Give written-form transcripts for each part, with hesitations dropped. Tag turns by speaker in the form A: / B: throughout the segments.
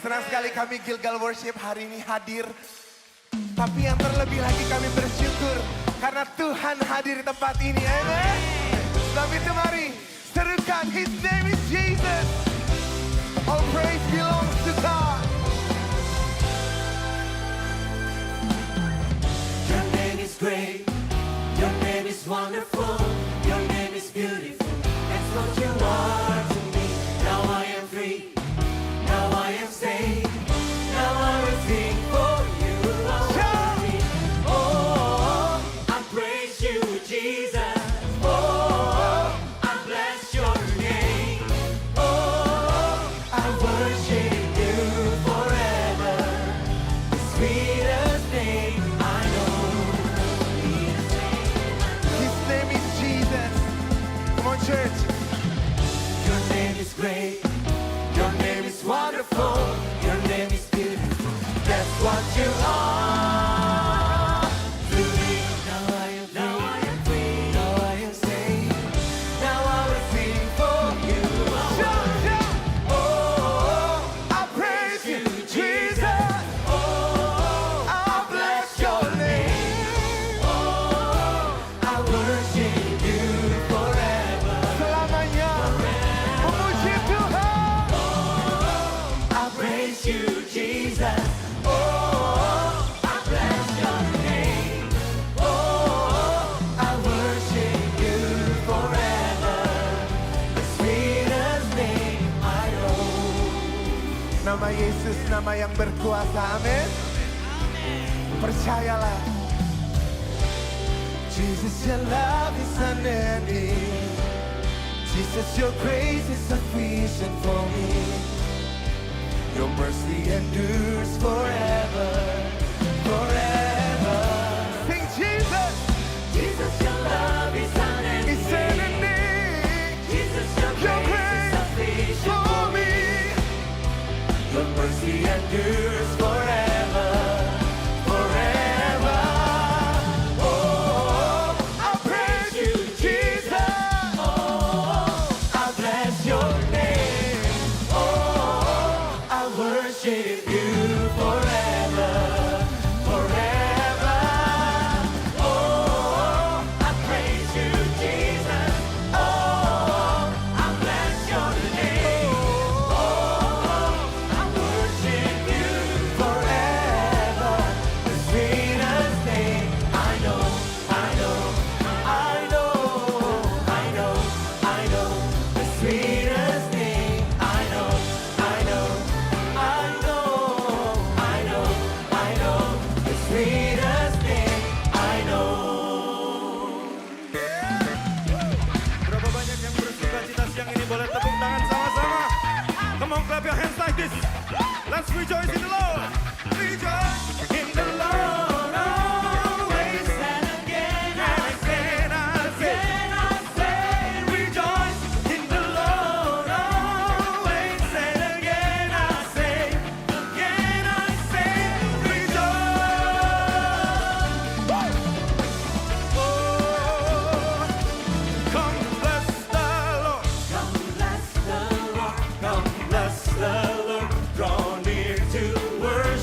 A: Senang sekali kami Gilgal Worship hari ini hadir. Tapi yang terlebih lagi kami bersyukur karena Tuhan hadir di tempat ini. Amen. Sebab itu mari serukan, His name is Jesus. All praise belongs to God.
B: Your name is great, your name is wonderful, your name is beautiful. That's what you are to me. Now I am free, now I am saved. Now I will sing for you. Oh, I praise you, Jesus. Oh, I bless your name. Oh, I worship you forever. The sweetest name I know.
A: His name is Jesus. Come on, church.
B: Your name is great, your name is wonderful, your name is beautiful. That's what you are to me. Now I am free, now I am saved. Now I will sing for you.
A: Oh, I praise you, Jesus.
B: Oh,
A: I bless your name.
B: oh, I worship you forever.
A: Selamanya memuji Tuhan.
B: I praise you, Jesus. Oh, I bless your name. Oh, I worship you forever. The sweetest name I know.
A: Nama Yesus, nama yang berkuasa. Amin. Percayalah. Jesus, your love is unending. Jesus, your grace is sufficient for me. Your mercy endures forever, forever. Sing Jesus,
B: Jesus, your love is unending.
A: it's unending.
B: Jesus, your
A: Your
B: grace is
A: grace
B: sufficient
A: for
B: for me.
A: me.
B: Your mercy endures forever, forever. Oh,
A: I praise you, Jesus.
B: oh, I bless your name. Oh, I worship you forever, forever. Oh, I praise you, Jesus. Oh, I bless your name. Oh, I worship you forever. The sweetest name I know, I know, I know, I know, I know. The sweetest name I know, I know, I know, I know, I know. The sweetest name I know.
C: Berapa banyak yang bersuka cita siang ini, boleh tepuk tangan sama-sama. Come on, clap your hands like this. Let's rejoice in the Lord. Rejoice in the Lord always.
B: And again I
C: And I say, rejoice in the Lord always. And again I say, rejoice. Oh, come bless the Lord.
B: come bless the Lord,
C: Come bless the Lord. Draw near to worship.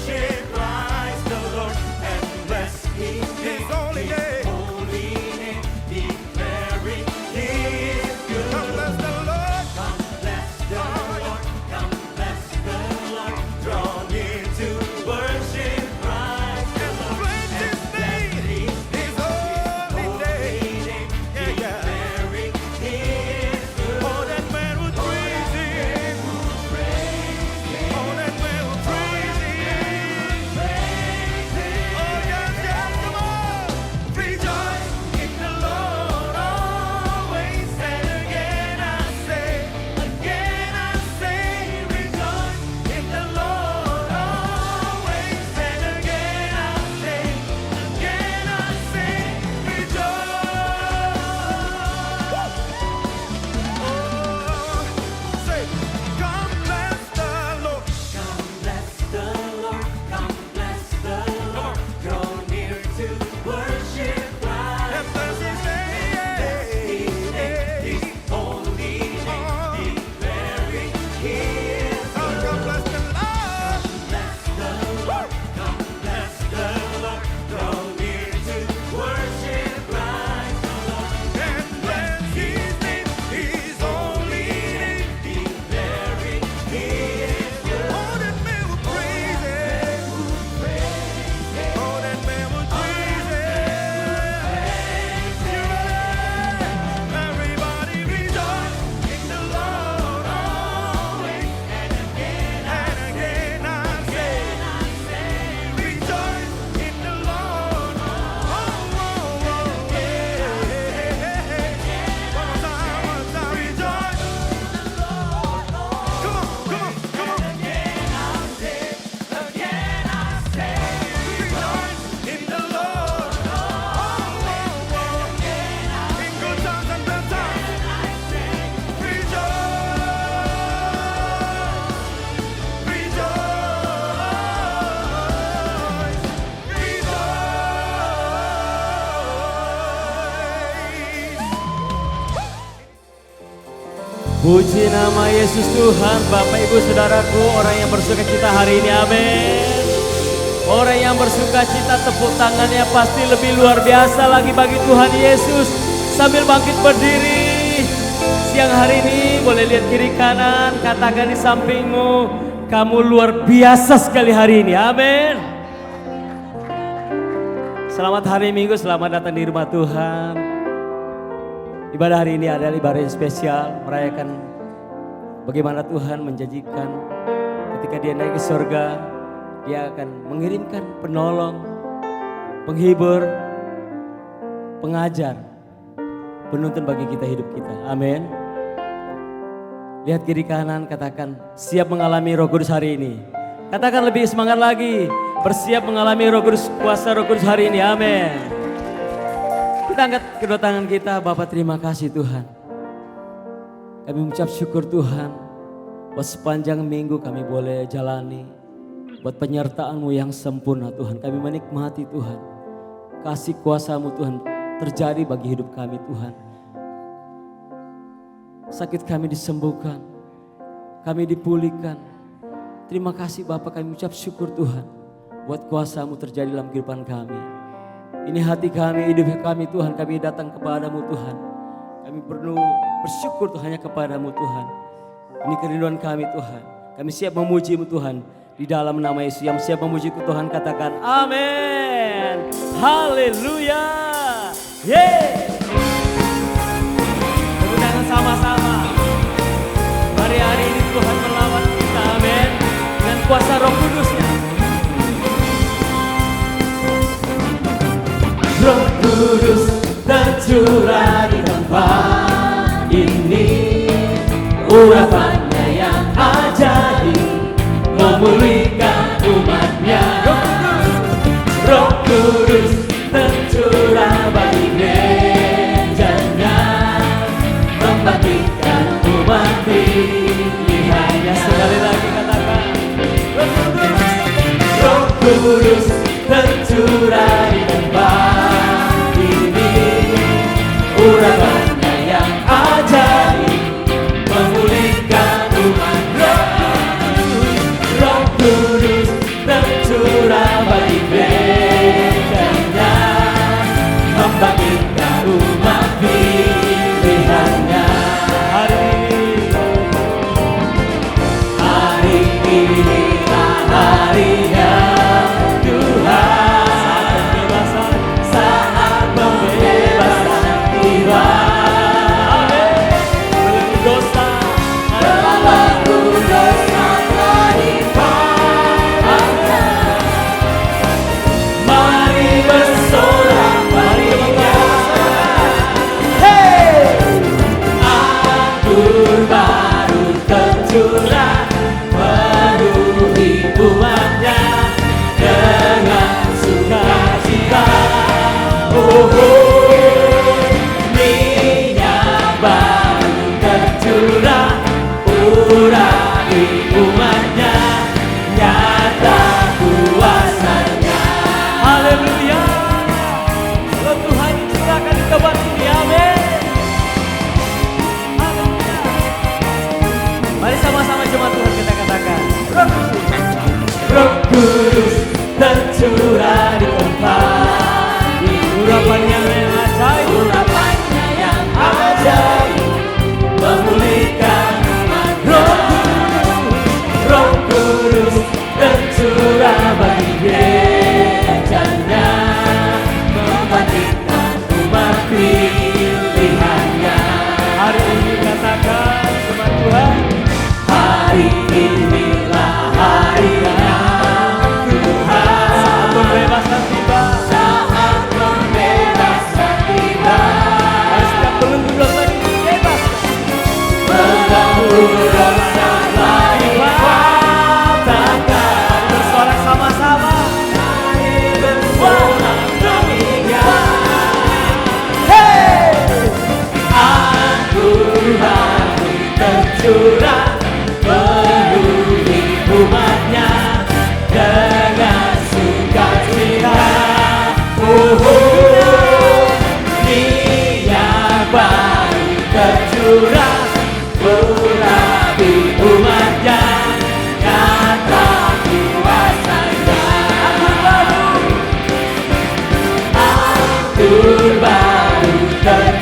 D: Puji nama Yesus Tuhan. Bapak Ibu Saudaraku, orang yang bersuka cita hari ini, amin. Orang yang bersuka cita tepuk tangannya pasti lebih luar biasa lagi bagi Tuhan Yesus. Sambil bangkit berdiri. Siang hari ini boleh lihat kiri kanan, katakan di sampingmu, kamu luar biasa sekali hari ini, amin. Selamat hari Minggu, selamat datang di rumah Tuhan. Ibadah hari ini adalah ibadah yang spesial, merayakan bagaimana Tuhan menjanjikan ketika dia naik ke surga, dia akan mengirimkan penolong, penghibur, pengajar, penuntun bagi kita hidup kita. Amin. Lihat kiri kanan, katakan siap mengalami Roh Kudus hari ini. Katakan lebih semangat lagi, bersiap mengalami Roh Kudus, kuasa Roh Kudus hari ini. Amin. Kita angkat kedua tangan kita. Bapak, terima kasih Tuhan. Kami mengucap syukur Tuhan buat sepanjang minggu kami boleh jalani, buat penyertaan-Mu yang sempurna Tuhan. Kami menikmati Tuhan, kasih kuasa-Mu Tuhan terjadi bagi hidup kami Tuhan. Sakit kami disembuhkan, kami dipulihkan. Terima kasih Bapak, kami mengucap syukur Tuhan buat kuasa-Mu terjadi dalam kehidupan kami. Ini hati kami, hidup kami Tuhan, kami datang kepadamu Tuhan. Kami perlu bersyukur Tuhan hanya kepadamu Tuhan. Ini kerinduan kami Tuhan. Kami siap memuji-Mu Tuhan. Di dalam nama Yesus, yang siap memuji-Ku Tuhan katakan amin. Haleluya. Yeay. Tepuk tangan sama-sama. Mari hari ini Tuhan melawat kita, amin. Dengan kuasa Roh Kudus-Nya. Roh Kudus tercurah di tempat ini, urapannya yang ajaib memulihkan umatnya. Roh Kudus tercurah bagi gerejanya, membangkitkan umat pilihannya. Sekali lagi katakan Roh Kudus tercurah di tempat urapannya yang ajaib memulihkan umatnya. Roh Kudus tercurah bagi gerejanya, membangkitkan umat pilihannya. Hari inilah harinya Tuhan, saat pembebasan tiba. Belenggu dosa telah dipatahkan. Mari bersorak, mari bersorak. Hey! Anggur baru tercurah, penuhi umatnya dengan sukacita. Oh, minyak baru tercurah, urapi umatnya, nyata kuasanya. Haleluya. Kalau Tuhan dicurahkan di tempat ini, amin. Haleluya. Mari sama-sama jemaat Tuhan kita katakan Roh Kudus tercurah di tempat ini, urapannya yang ajaib, urapannya yang ajaib memulihkan umat. Roh Kudus tercurah bagi gerejanya, membangkitkan umat pilihannya. Hari ini katakan jemaat Tuhan, hari inilah harinya Tuhan, saat pembebasan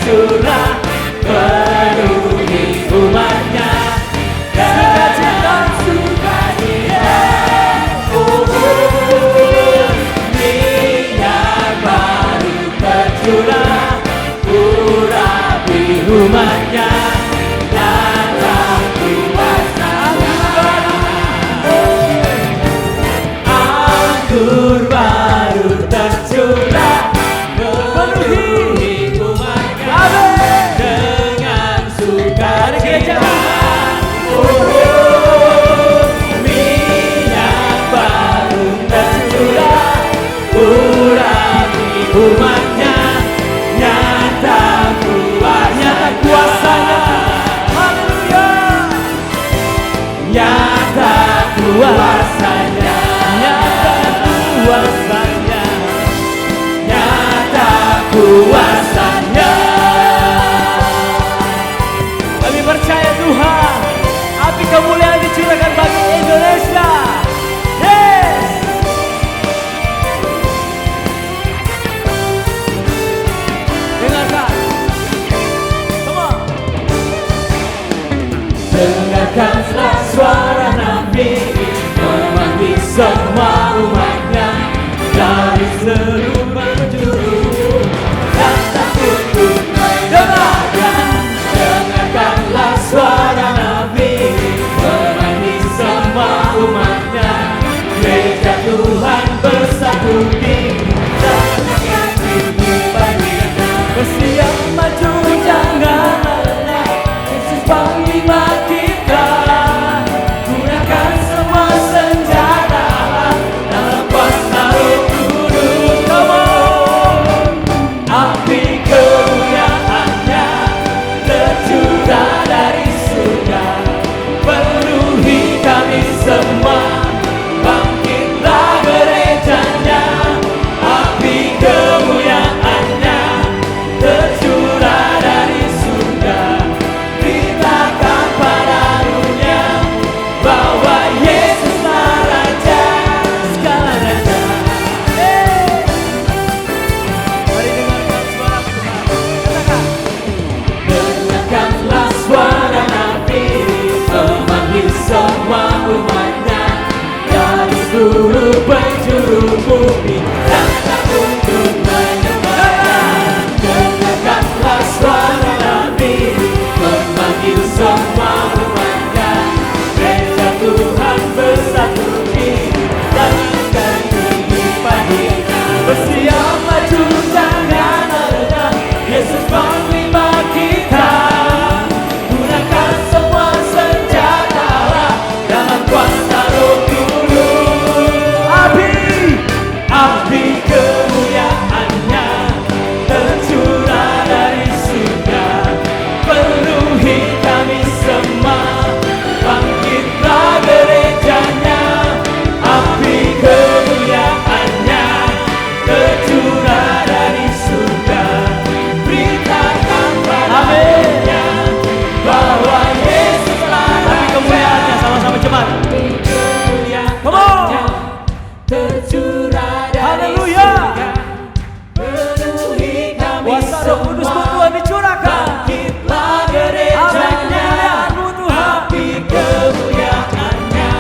D: tercurah, penuhi umatnya dengan sukacita. Minyak baru tercurah, urapi umatnya. Datang kuasanya, anggur baru tercurah, penuhi umatnya dengan sukacita. Minyak baru tercurah, urapi umatnya. Nyata kuasanya, haleluya. Nyata kuasanya, nyata kuasanya, nyata kuasanya. Kami percaya Tuhan, api kemuliaan dicurahkan bagi Indonesia. Yes. Dengarkan, come on. Dengarkanlah suara Nabi memanggil semua umatnya dari seluruh penjuru dan takut untuk mendengarkan. Dengarkanlah suara Nabi memanggil semua umatnya. Gereja Tuhan bersatu dan ini bagiannya. Bersiap maju jangan lengah, Yesus panglima kita. Gunakan semua senjata dalam kuasa Roh Kudus. Come on. Api kemuliaannya tercurah dari surga, penuhi kami semua. Bangkitlah gerejanya, api kemuliaannya tercurah dari surga. Beritakan pada dunia bahwa Yesuslah Raja segala raja. Mari dengarkan suara Tuhan. Katakan. Dengarkanlah suara Nabi memanggil semua umatnya dari seluruh penjuru bumi dan takut untuk menyembahnya. Dengarkanlah suara Nabi memanggil semua umatnya. Gereja Tuhan bersatu dan kami paginya. Bersiap maju jangan lengah, Yesus panglima kita. Gunakan semua senjata dalam kuasa Roh Kudus. Api kemuliaannya tercurah dari surga, penuhi kami semua. Bangkitlah gerejanya, api kemuliaannya tercurah dari surga. Beritakan pada dunia bahwa Yesuslah Raja. Api kemuliaannya sama-sama cepat. Come on. Tercurah dari surga, penuhi kami kuasa Roh Kudus Tuhan dicurahkan. Bangkitlah gerejanya, api kemuliaannya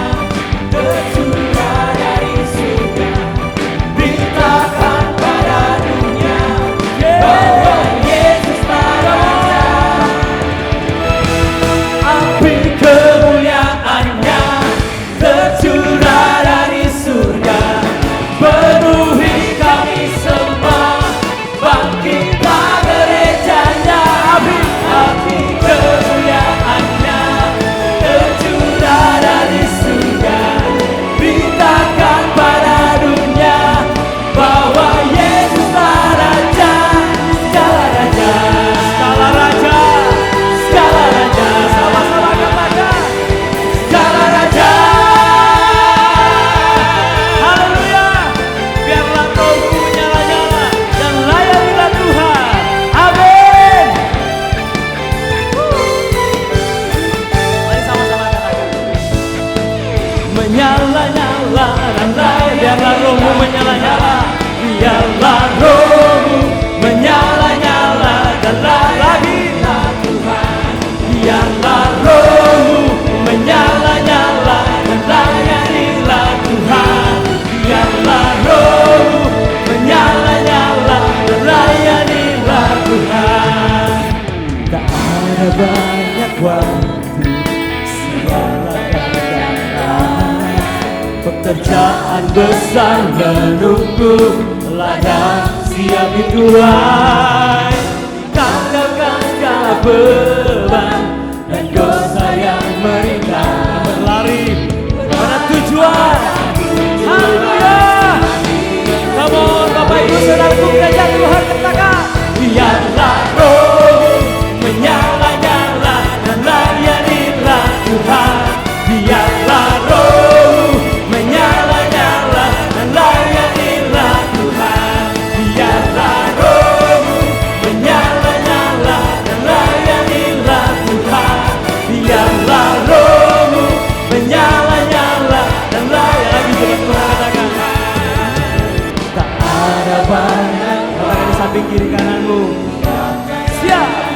D: tercurah dari surga. Beritakan pada dunia bahwa Yesuslah Raja. Api kemuliaannya tercurah dari surga, penuhi kami semua. Bangkitlah gerejanya, api kemuliaannya tercurah dari surga. Beritakan pada dunia bahwa Yesuslah Raja segala raja, segala raja, segala raja. Sama-sama katakan, segala raja. Haleluya. Biarlah rohku menyala-nyala dan layanilah Tuhan. Amin. Mari sama-sama katakan, menyala-nyala dan layani. Biarlah rohmu menyala-nyala, biarlah rohmu menyala-nyala dan layani. Pekerjaan besar menunggu, ladang siap dituai. Tanggalkan segala beban dan dosa yang meringan. Berlari pada tujuan. Haleluya. Come on, Bapak Ibu Saudaraku, gereja Tuhan katakan, biarlah roh menyala-nyala dan layanilah Tuhan. Biarlah roh menyala-nyala dan layanilah Tuhan. Biarlah roh menyala-nyala dan layanilah Tuhan. Biarlah roh menyala-nyala dan layanilah Tuhan. Katakan, tak ada banyak orang di samping kiri kananmu. Siap.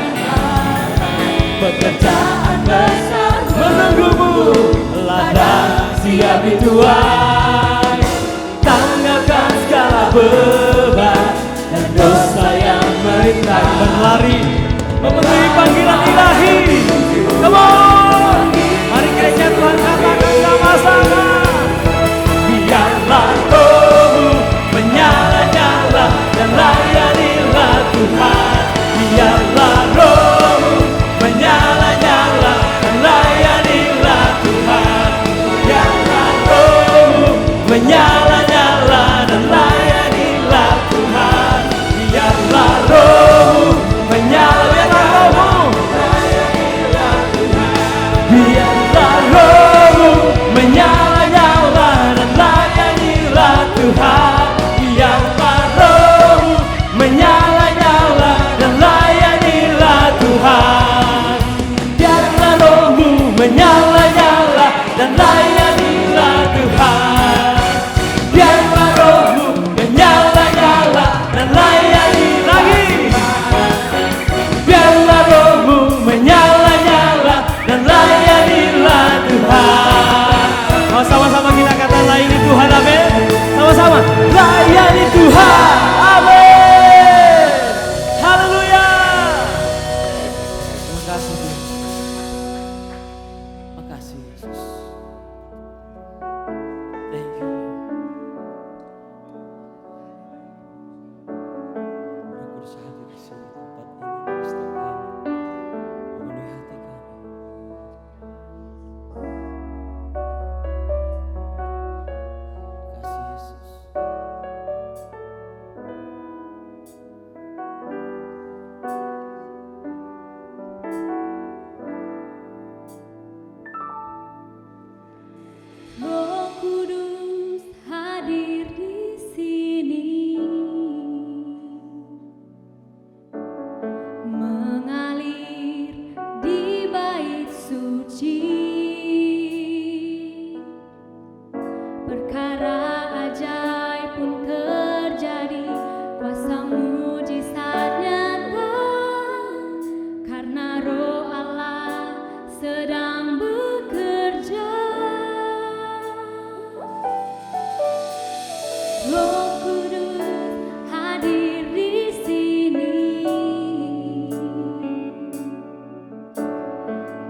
D: Pekerjaan besar menunggumu, ladang siap dituai. Tanggalkan segala beban dan dosa yang merintang. Berlari memenuhi panggilan ilahi. Come on, mari gereja Tuhan katakan sama-sama. Biarlah rohmu menyala-nyala dan layanilah Tuhan. Biarlah rohmu menyala-nyala dan layanilah Tuhan. Biarlah rohmu menyala-nyala dan layanilah Tuhan. Biarlah rohmu menyala-nyala biarlah rohmu menyala-nyala dan layanilah Tuhan. Biarlah rohmu menyala-nyala dan layanilah Tuhan. Biarlah rohmu menyala-nyala dan layanilah Tuhan. Biarlah rohmu menyala-nyala dan layani lagi. Biarlah rohmu menyala-nyala dan layanilah Tuhan. Mau sama-sama kita kata layani Tuhan, amin. Sama-sama layani Tuhan, amin. Haleluya. Terima kasih Tuhan. Terima kasih Yesus. Thank you. Roh Kudus hadir di sini, tempat ini bagi setiap kami, memenuhi hati kami. Terima kasih Yesus.
E: Roh Kudus hadir di sini, mengalir di bait suci. Perkara ajaib pun terjadi, kuasa mujizat nyata, karena Roh Allah sedang bekerja. Roh Kudus hadir di sini,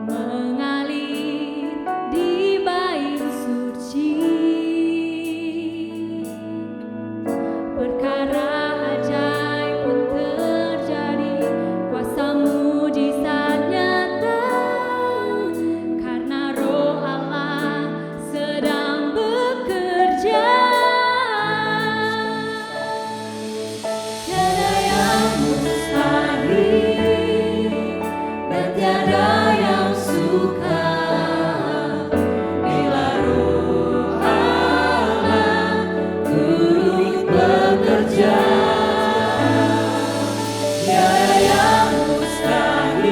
E: mengalir di bait suci. Perkara ajaib pun terjadi, kuasa mujizat nyata, karena Roh Allah sedang bekerja. Tiada yang mustahil dan tiada yang sukar bila Roh Allah turut bekerja. Tiada yang mustahil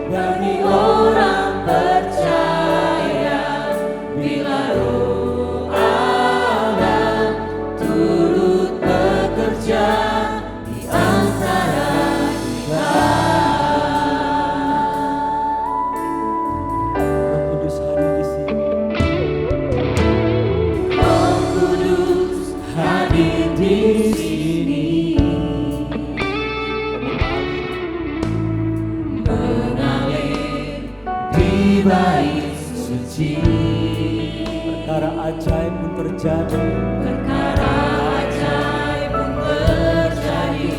E: bagi orang percaya bila Roh Allah turut bekerja di antara kita.
D: Roh Kudus hadir di sini.
E: Roh Kudus hadir di sini, mengalir di bait suci.
D: Perkara ajaib pun terjadi.
E: Perkara ajaib pun terjadi,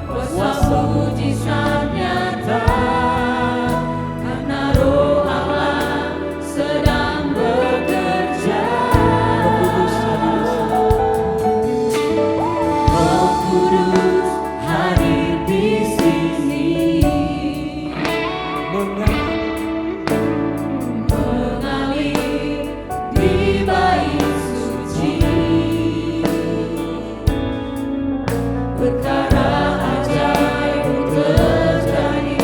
E: kuasa mujizat nyata, karena Roh Allah sedang bekerja. Roh Kudus hadir di sini, mengalir di bait suci. Perkara ajaib pun terjadi,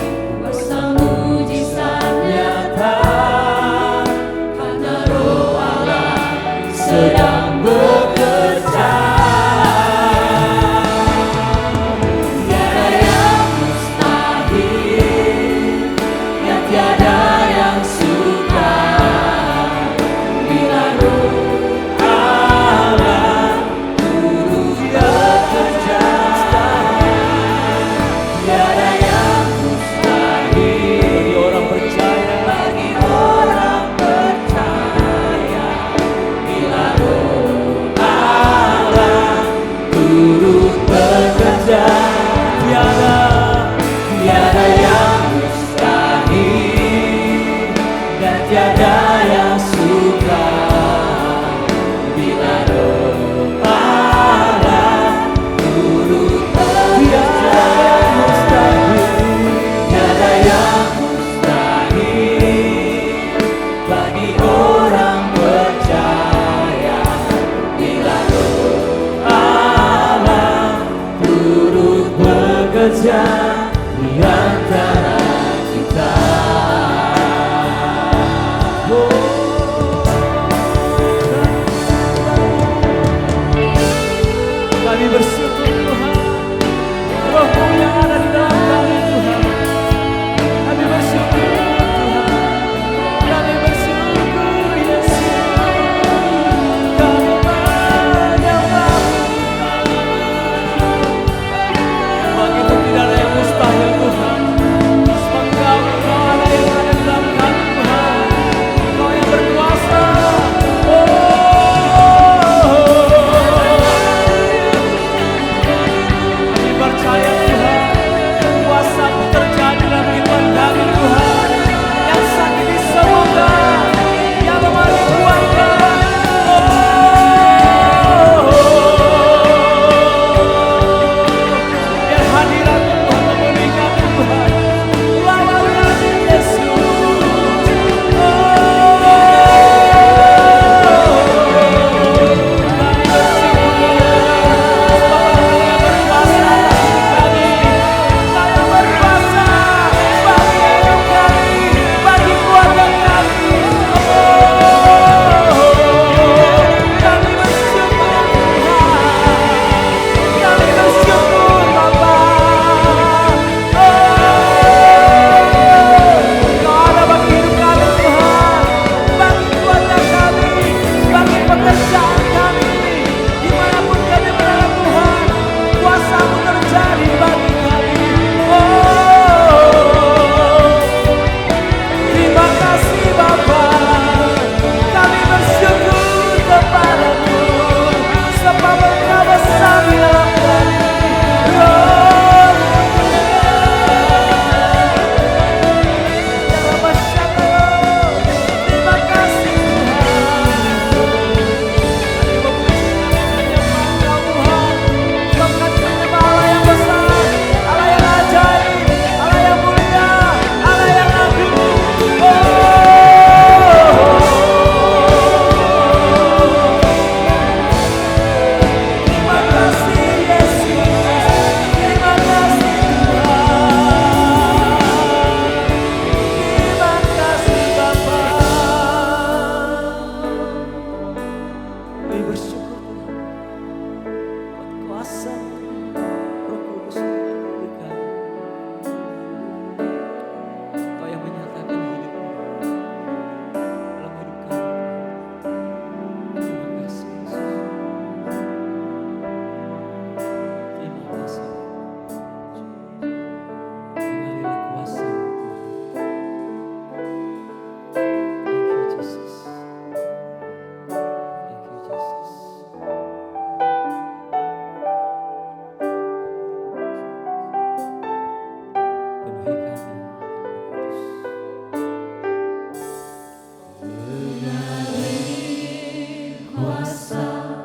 E: kuasa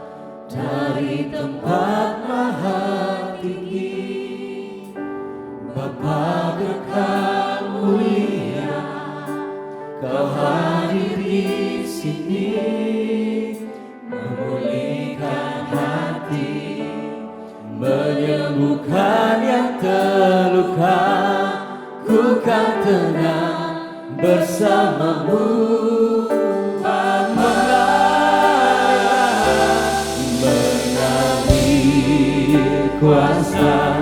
E: dari tempat maha tinggi, Bapa kekal mulia, Kau hadir di sini, memulihkan hati, menyembuhkan yang terluka. Ku kan tenang bersamamu, Bapa. Mengalir kuasa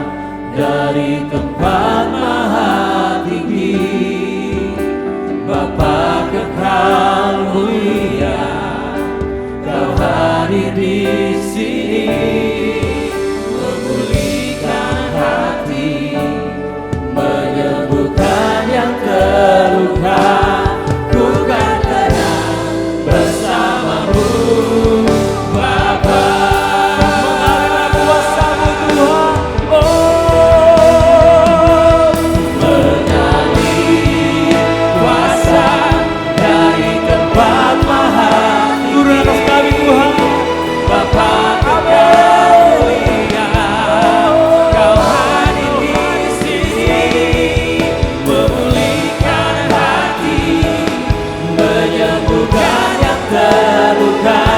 E: dari tempat maha tinggi, Bapa kekal mulia, Kau hadir di sini, memulihkan hati, menyembuhkan yang terluka. Ku kan tenang bersamamu, Bapa. Mengalir kuasa-Mu Tuhan, mengalir kuasa dari tempat maha tinggi. Turun atas kami Tuhan, Bapa kekal mulia, Kau hadir di sini, memulihkan hati, menyembuhkan yang terluka.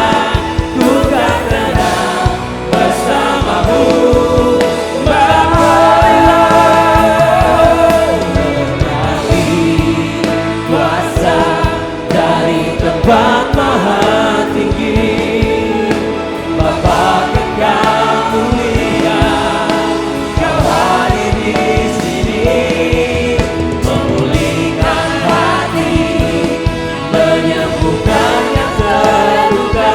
E: Ku kan tenang bersamamu, Bapa. Mengalir kuasa dari tempat maha tinggi, Bapa kekal mulia, Kau hadir di sini, memulihkan hati, menyembuhkan yang terluka.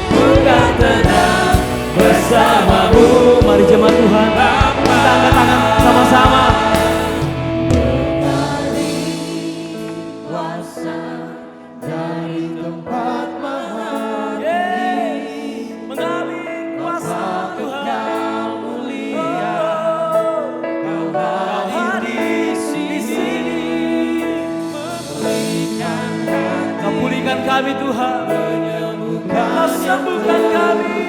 E: Ku kan tenang bersamamu. Mari jemaat Tuhan, kita angkat tangan sama-sama. Mengalir kuasa dari tempat maha tinggi, mengalir kuasa kekal mulia, Kau hadir di sini, memulihkan hati, Kau pulihkan kami Tuhan, Kau sembuhkan kami.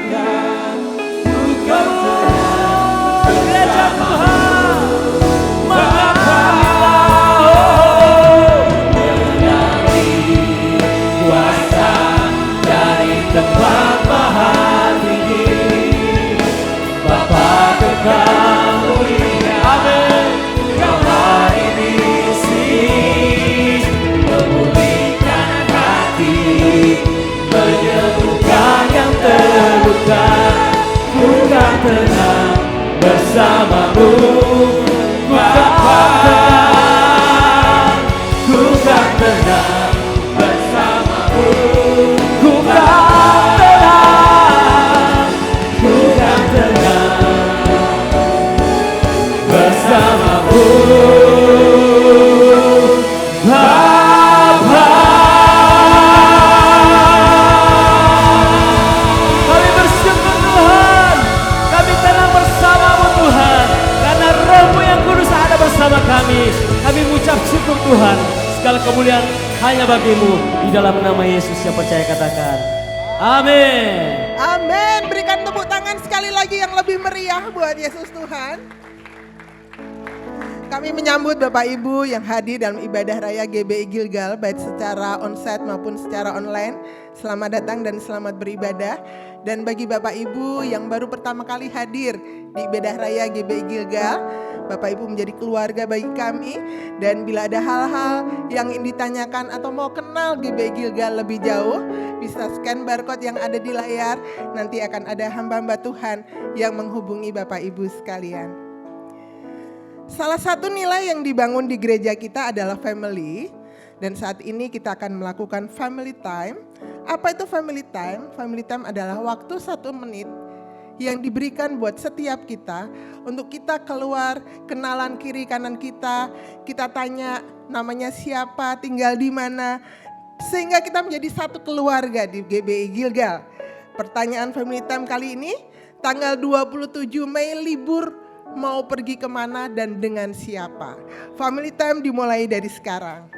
E: Kau gereja Tuhan, mengalir kuasa dari tempat maha tinggi, Bapa kekal mulia, amin, Kau hadir di sini, memulihkan hati, menyembuhkan yang terluka. Ku kan tenang bersamamu, Bapa. Ku kan tenang bersamamu, ku kan tenang, ku kan tenang bersamamu, Bapa. Kami bersyukur Tuhan, kami tenang bersama-Mu Tuhan, karena Roh-Mu yang kudus ada bersama kami. Kami mengucap syukur Tuhan, segala kemuliaan hanya bagi-Mu. Di dalam nama Yesus yang percaya katakan, amin.
F: Amin. Berikan tepuk tangan sekali lagi yang lebih meriah buat Yesus Tuhan. Kami menyambut Bapak Ibu yang hadir dalam ibadah raya GBI Gilgal, baik secara onsite maupun secara online. Selamat datang dan selamat beribadah. Dan bagi Bapak Ibu yang baru pertama kali hadir di ibadah raya GBI Gilgal, Bapak Ibu menjadi keluarga bagi kami. Dan bila ada hal-hal yang ingin ditanyakan atau mau kenal GBI Gilgal lebih jauh, bisa scan barcode yang ada di layar. Nanti akan ada hamba-hamba Tuhan yang menghubungi Bapak Ibu sekalian. Salah satu nilai yang dibangun di gereja kita adalah family. Dan saat ini kita akan melakukan family time. Apa itu family time? Family time adalah waktu 1 menit yang diberikan buat setiap kita untuk kita keluar, kenalan kiri kanan kita tanya namanya siapa, tinggal di mana, sehingga kita menjadi satu keluarga di GBI Gilgal. Pertanyaan family time kali ini, tanggal 27 Mei libur mau pergi kemana dan dengan siapa? Family time dimulai dari sekarang.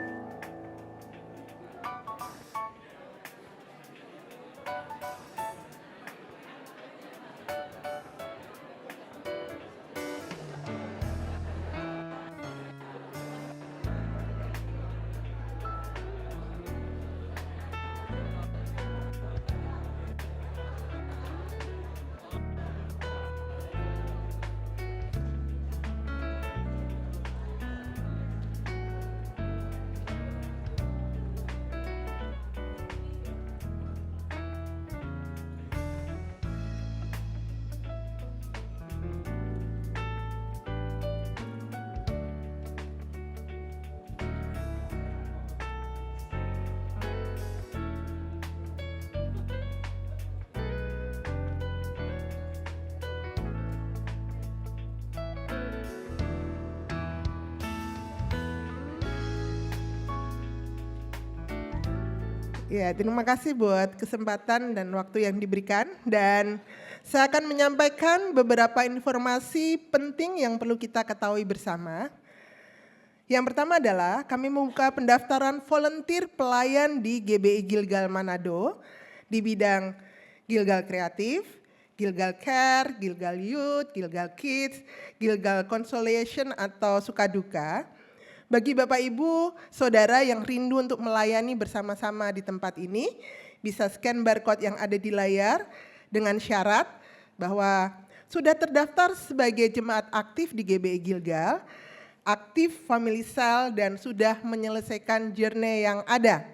F: Ya, terima kasih buat kesempatan dan waktu yang diberikan. Dan saya akan menyampaikan beberapa informasi penting yang perlu kita ketahui bersama. Yang pertama adalah kami membuka pendaftaran volunteer pelayan di GBI Gilgal Manado di bidang Gilgal Kreatif, Gilgal Care, Gilgal Youth, Gilgal Kids, Gilgal Consolation atau Sukaduka. Bagi Bapak Ibu, Saudara yang rindu untuk melayani bersama-sama di tempat ini, bisa scan barcode yang ada di layar dengan syarat bahwa sudah terdaftar sebagai jemaat aktif di GBI Gilgal, aktif family cell dan sudah menyelesaikan journey yang ada.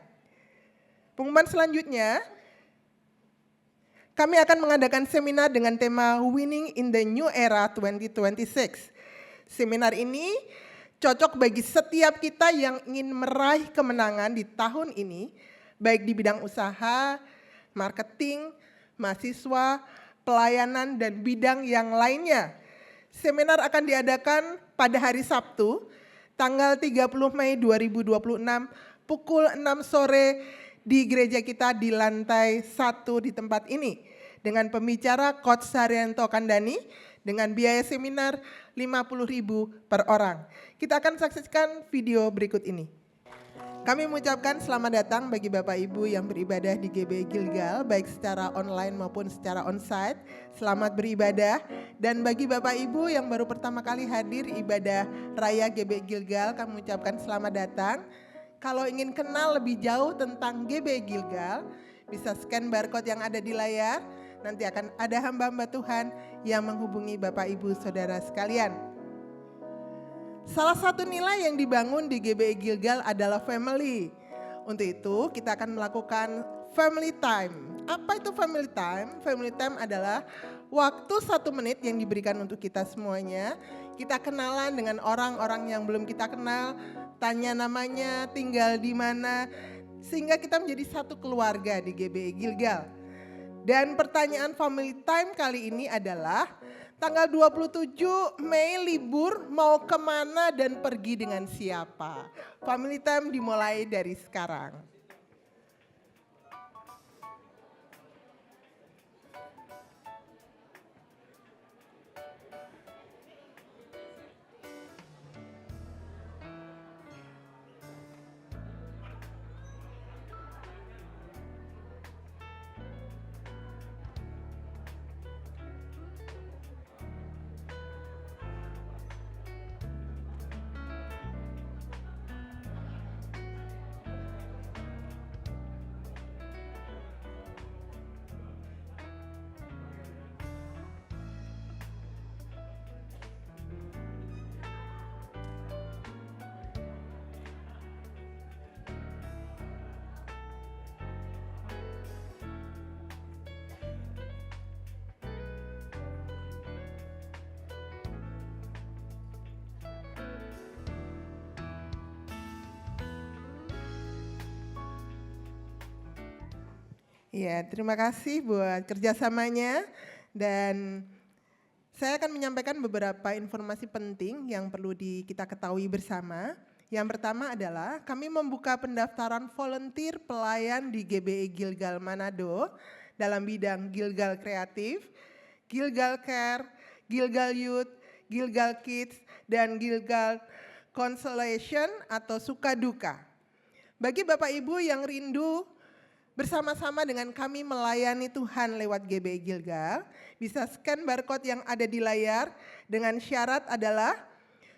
F: Pengumuman selanjutnya, kami akan mengadakan seminar dengan tema Winning in the New Era 2026. Seminar ini cocok bagi setiap kita yang ingin meraih kemenangan di tahun ini, baik di bidang usaha, marketing, mahasiswa, pelayanan, dan bidang yang lainnya. Seminar akan diadakan pada hari Sabtu, tanggal 30 Mei 2026, pukul 6 sore di gereja kita di lantai 1 di tempat ini. Dengan pembicara Coach Saryanto Kandani, dengan biaya seminar 50.000 per orang. Kita akan saksikan video berikut ini. Kami mengucapkan selamat datang bagi Bapak Ibu yang beribadah di GBI Gilgal, baik secara online maupun secara onsite. Selamat beribadah. Dan bagi Bapak Ibu yang baru pertama kali hadir ibadah Raya GBI Gilgal, kami mengucapkan selamat datang. Kalau ingin kenal lebih jauh tentang GBI Gilgal, bisa scan barcode yang ada di layar. Nanti akan ada hamba-hamba Tuhan yang menghubungi Bapak Ibu Saudara sekalian. Salah satu nilai yang dibangun di GBI Gilgal adalah family. Untuk itu kita akan melakukan family time. Apa itu family time? Family time adalah waktu 1 menit yang diberikan untuk kita semuanya. Kita kenalan dengan orang-orang yang belum kita kenal, tanya namanya, tinggal di mana, sehingga kita menjadi satu keluarga di GBI Gilgal. Dan pertanyaan family time kali ini adalah tanggal 27 Mei libur mau kemana dan pergi dengan siapa? Family time dimulai dari sekarang. Ya, terima kasih buat kerjasamanya dan saya akan menyampaikan beberapa informasi penting yang perlu kita ketahui bersama. Yang pertama adalah kami membuka pendaftaran volunteer pelayan di GBI Gilgal Manado dalam bidang Gilgal Kreatif, Gilgal Care, Gilgal Youth, Gilgal Kids, dan Gilgal Consolation atau Sukaduka. Bagi Bapak Ibu yang rindu bersama-sama dengan kami melayani Tuhan lewat GBI Gilgal, bisa scan barcode yang ada di layar dengan syarat adalah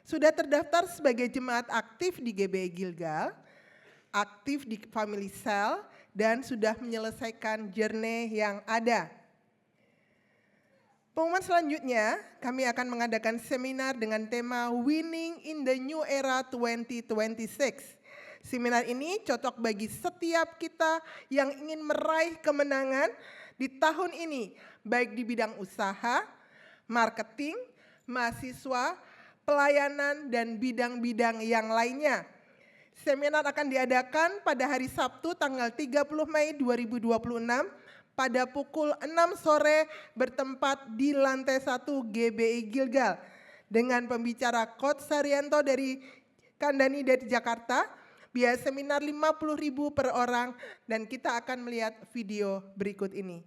F: sudah terdaftar sebagai jemaat aktif di GBI Gilgal, aktif di family cell, dan sudah menyelesaikan journey yang ada. Pengumuman selanjutnya, kami akan mengadakan seminar dengan tema Winning in the New Era 2026. Seminar ini cocok bagi setiap kita yang ingin meraih kemenangan di tahun ini, baik di bidang usaha, marketing, mahasiswa, pelayanan, dan bidang-bidang yang lainnya. Seminar akan diadakan pada hari Sabtu tanggal 30 Mei 2026 pada pukul 6 sore bertempat di lantai 1 GBI Gilgal dengan pembicara Coach Saryanto dari Kandani dari Jakarta, Biaya seminar 50.000 per orang dan kita akan melihat video berikut ini.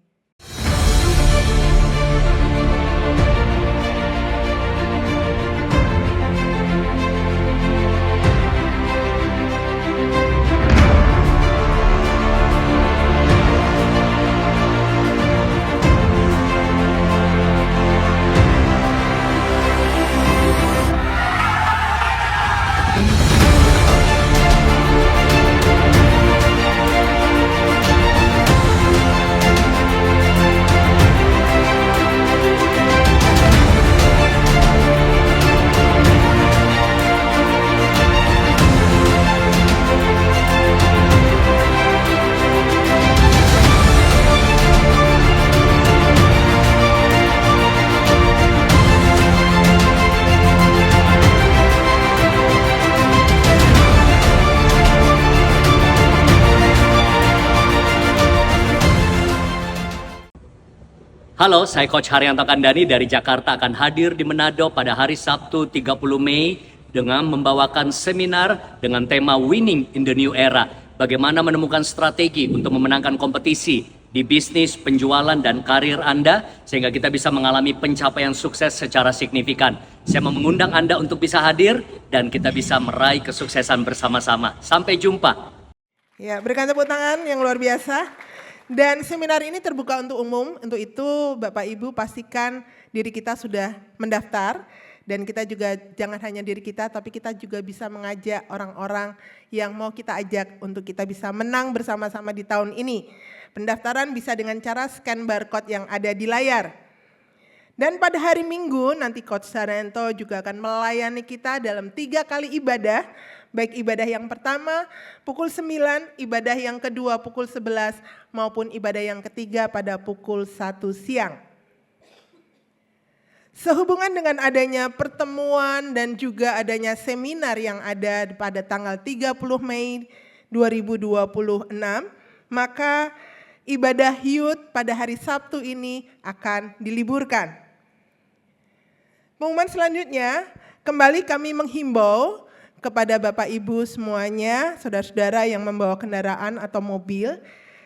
G: Halo, saya Coach Haryanto Kandani dari Jakarta akan hadir di Manado pada hari Sabtu 30 Mei dengan membawakan seminar dengan tema Winning in the New Era. Bagaimana menemukan strategi untuk memenangkan kompetisi di bisnis, penjualan, dan karir Anda sehingga kita bisa mengalami pencapaian sukses secara signifikan. Saya mau mengundang Anda untuk bisa hadir dan kita bisa meraih kesuksesan bersama-sama. Sampai jumpa.
F: Ya, berikan tepuk tangan yang luar biasa. Dan seminar ini terbuka untuk umum, untuk itu Bapak Ibu pastikan diri kita sudah mendaftar. Dan kita juga jangan hanya diri kita, tapi kita juga bisa mengajak orang-orang yang mau kita ajak untuk kita bisa menang bersama-sama di tahun ini. Pendaftaran bisa dengan cara scan barcode yang ada di layar. Dan pada hari Minggu nanti Coach Haryanto juga akan melayani kita dalam 3 kali ibadah. Baik ibadah yang pertama pukul 9, ibadah yang kedua pukul 11, maupun ibadah yang ketiga pada pukul 1 siang. Sehubungan dengan adanya pertemuan dan juga adanya seminar yang ada pada tanggal 30 Mei 2026, maka ibadah Youth pada hari Sabtu ini akan diliburkan. Pengumuman selanjutnya, kembali kami menghimbau kepada Bapak Ibu semuanya, saudara-saudara yang membawa kendaraan atau mobil,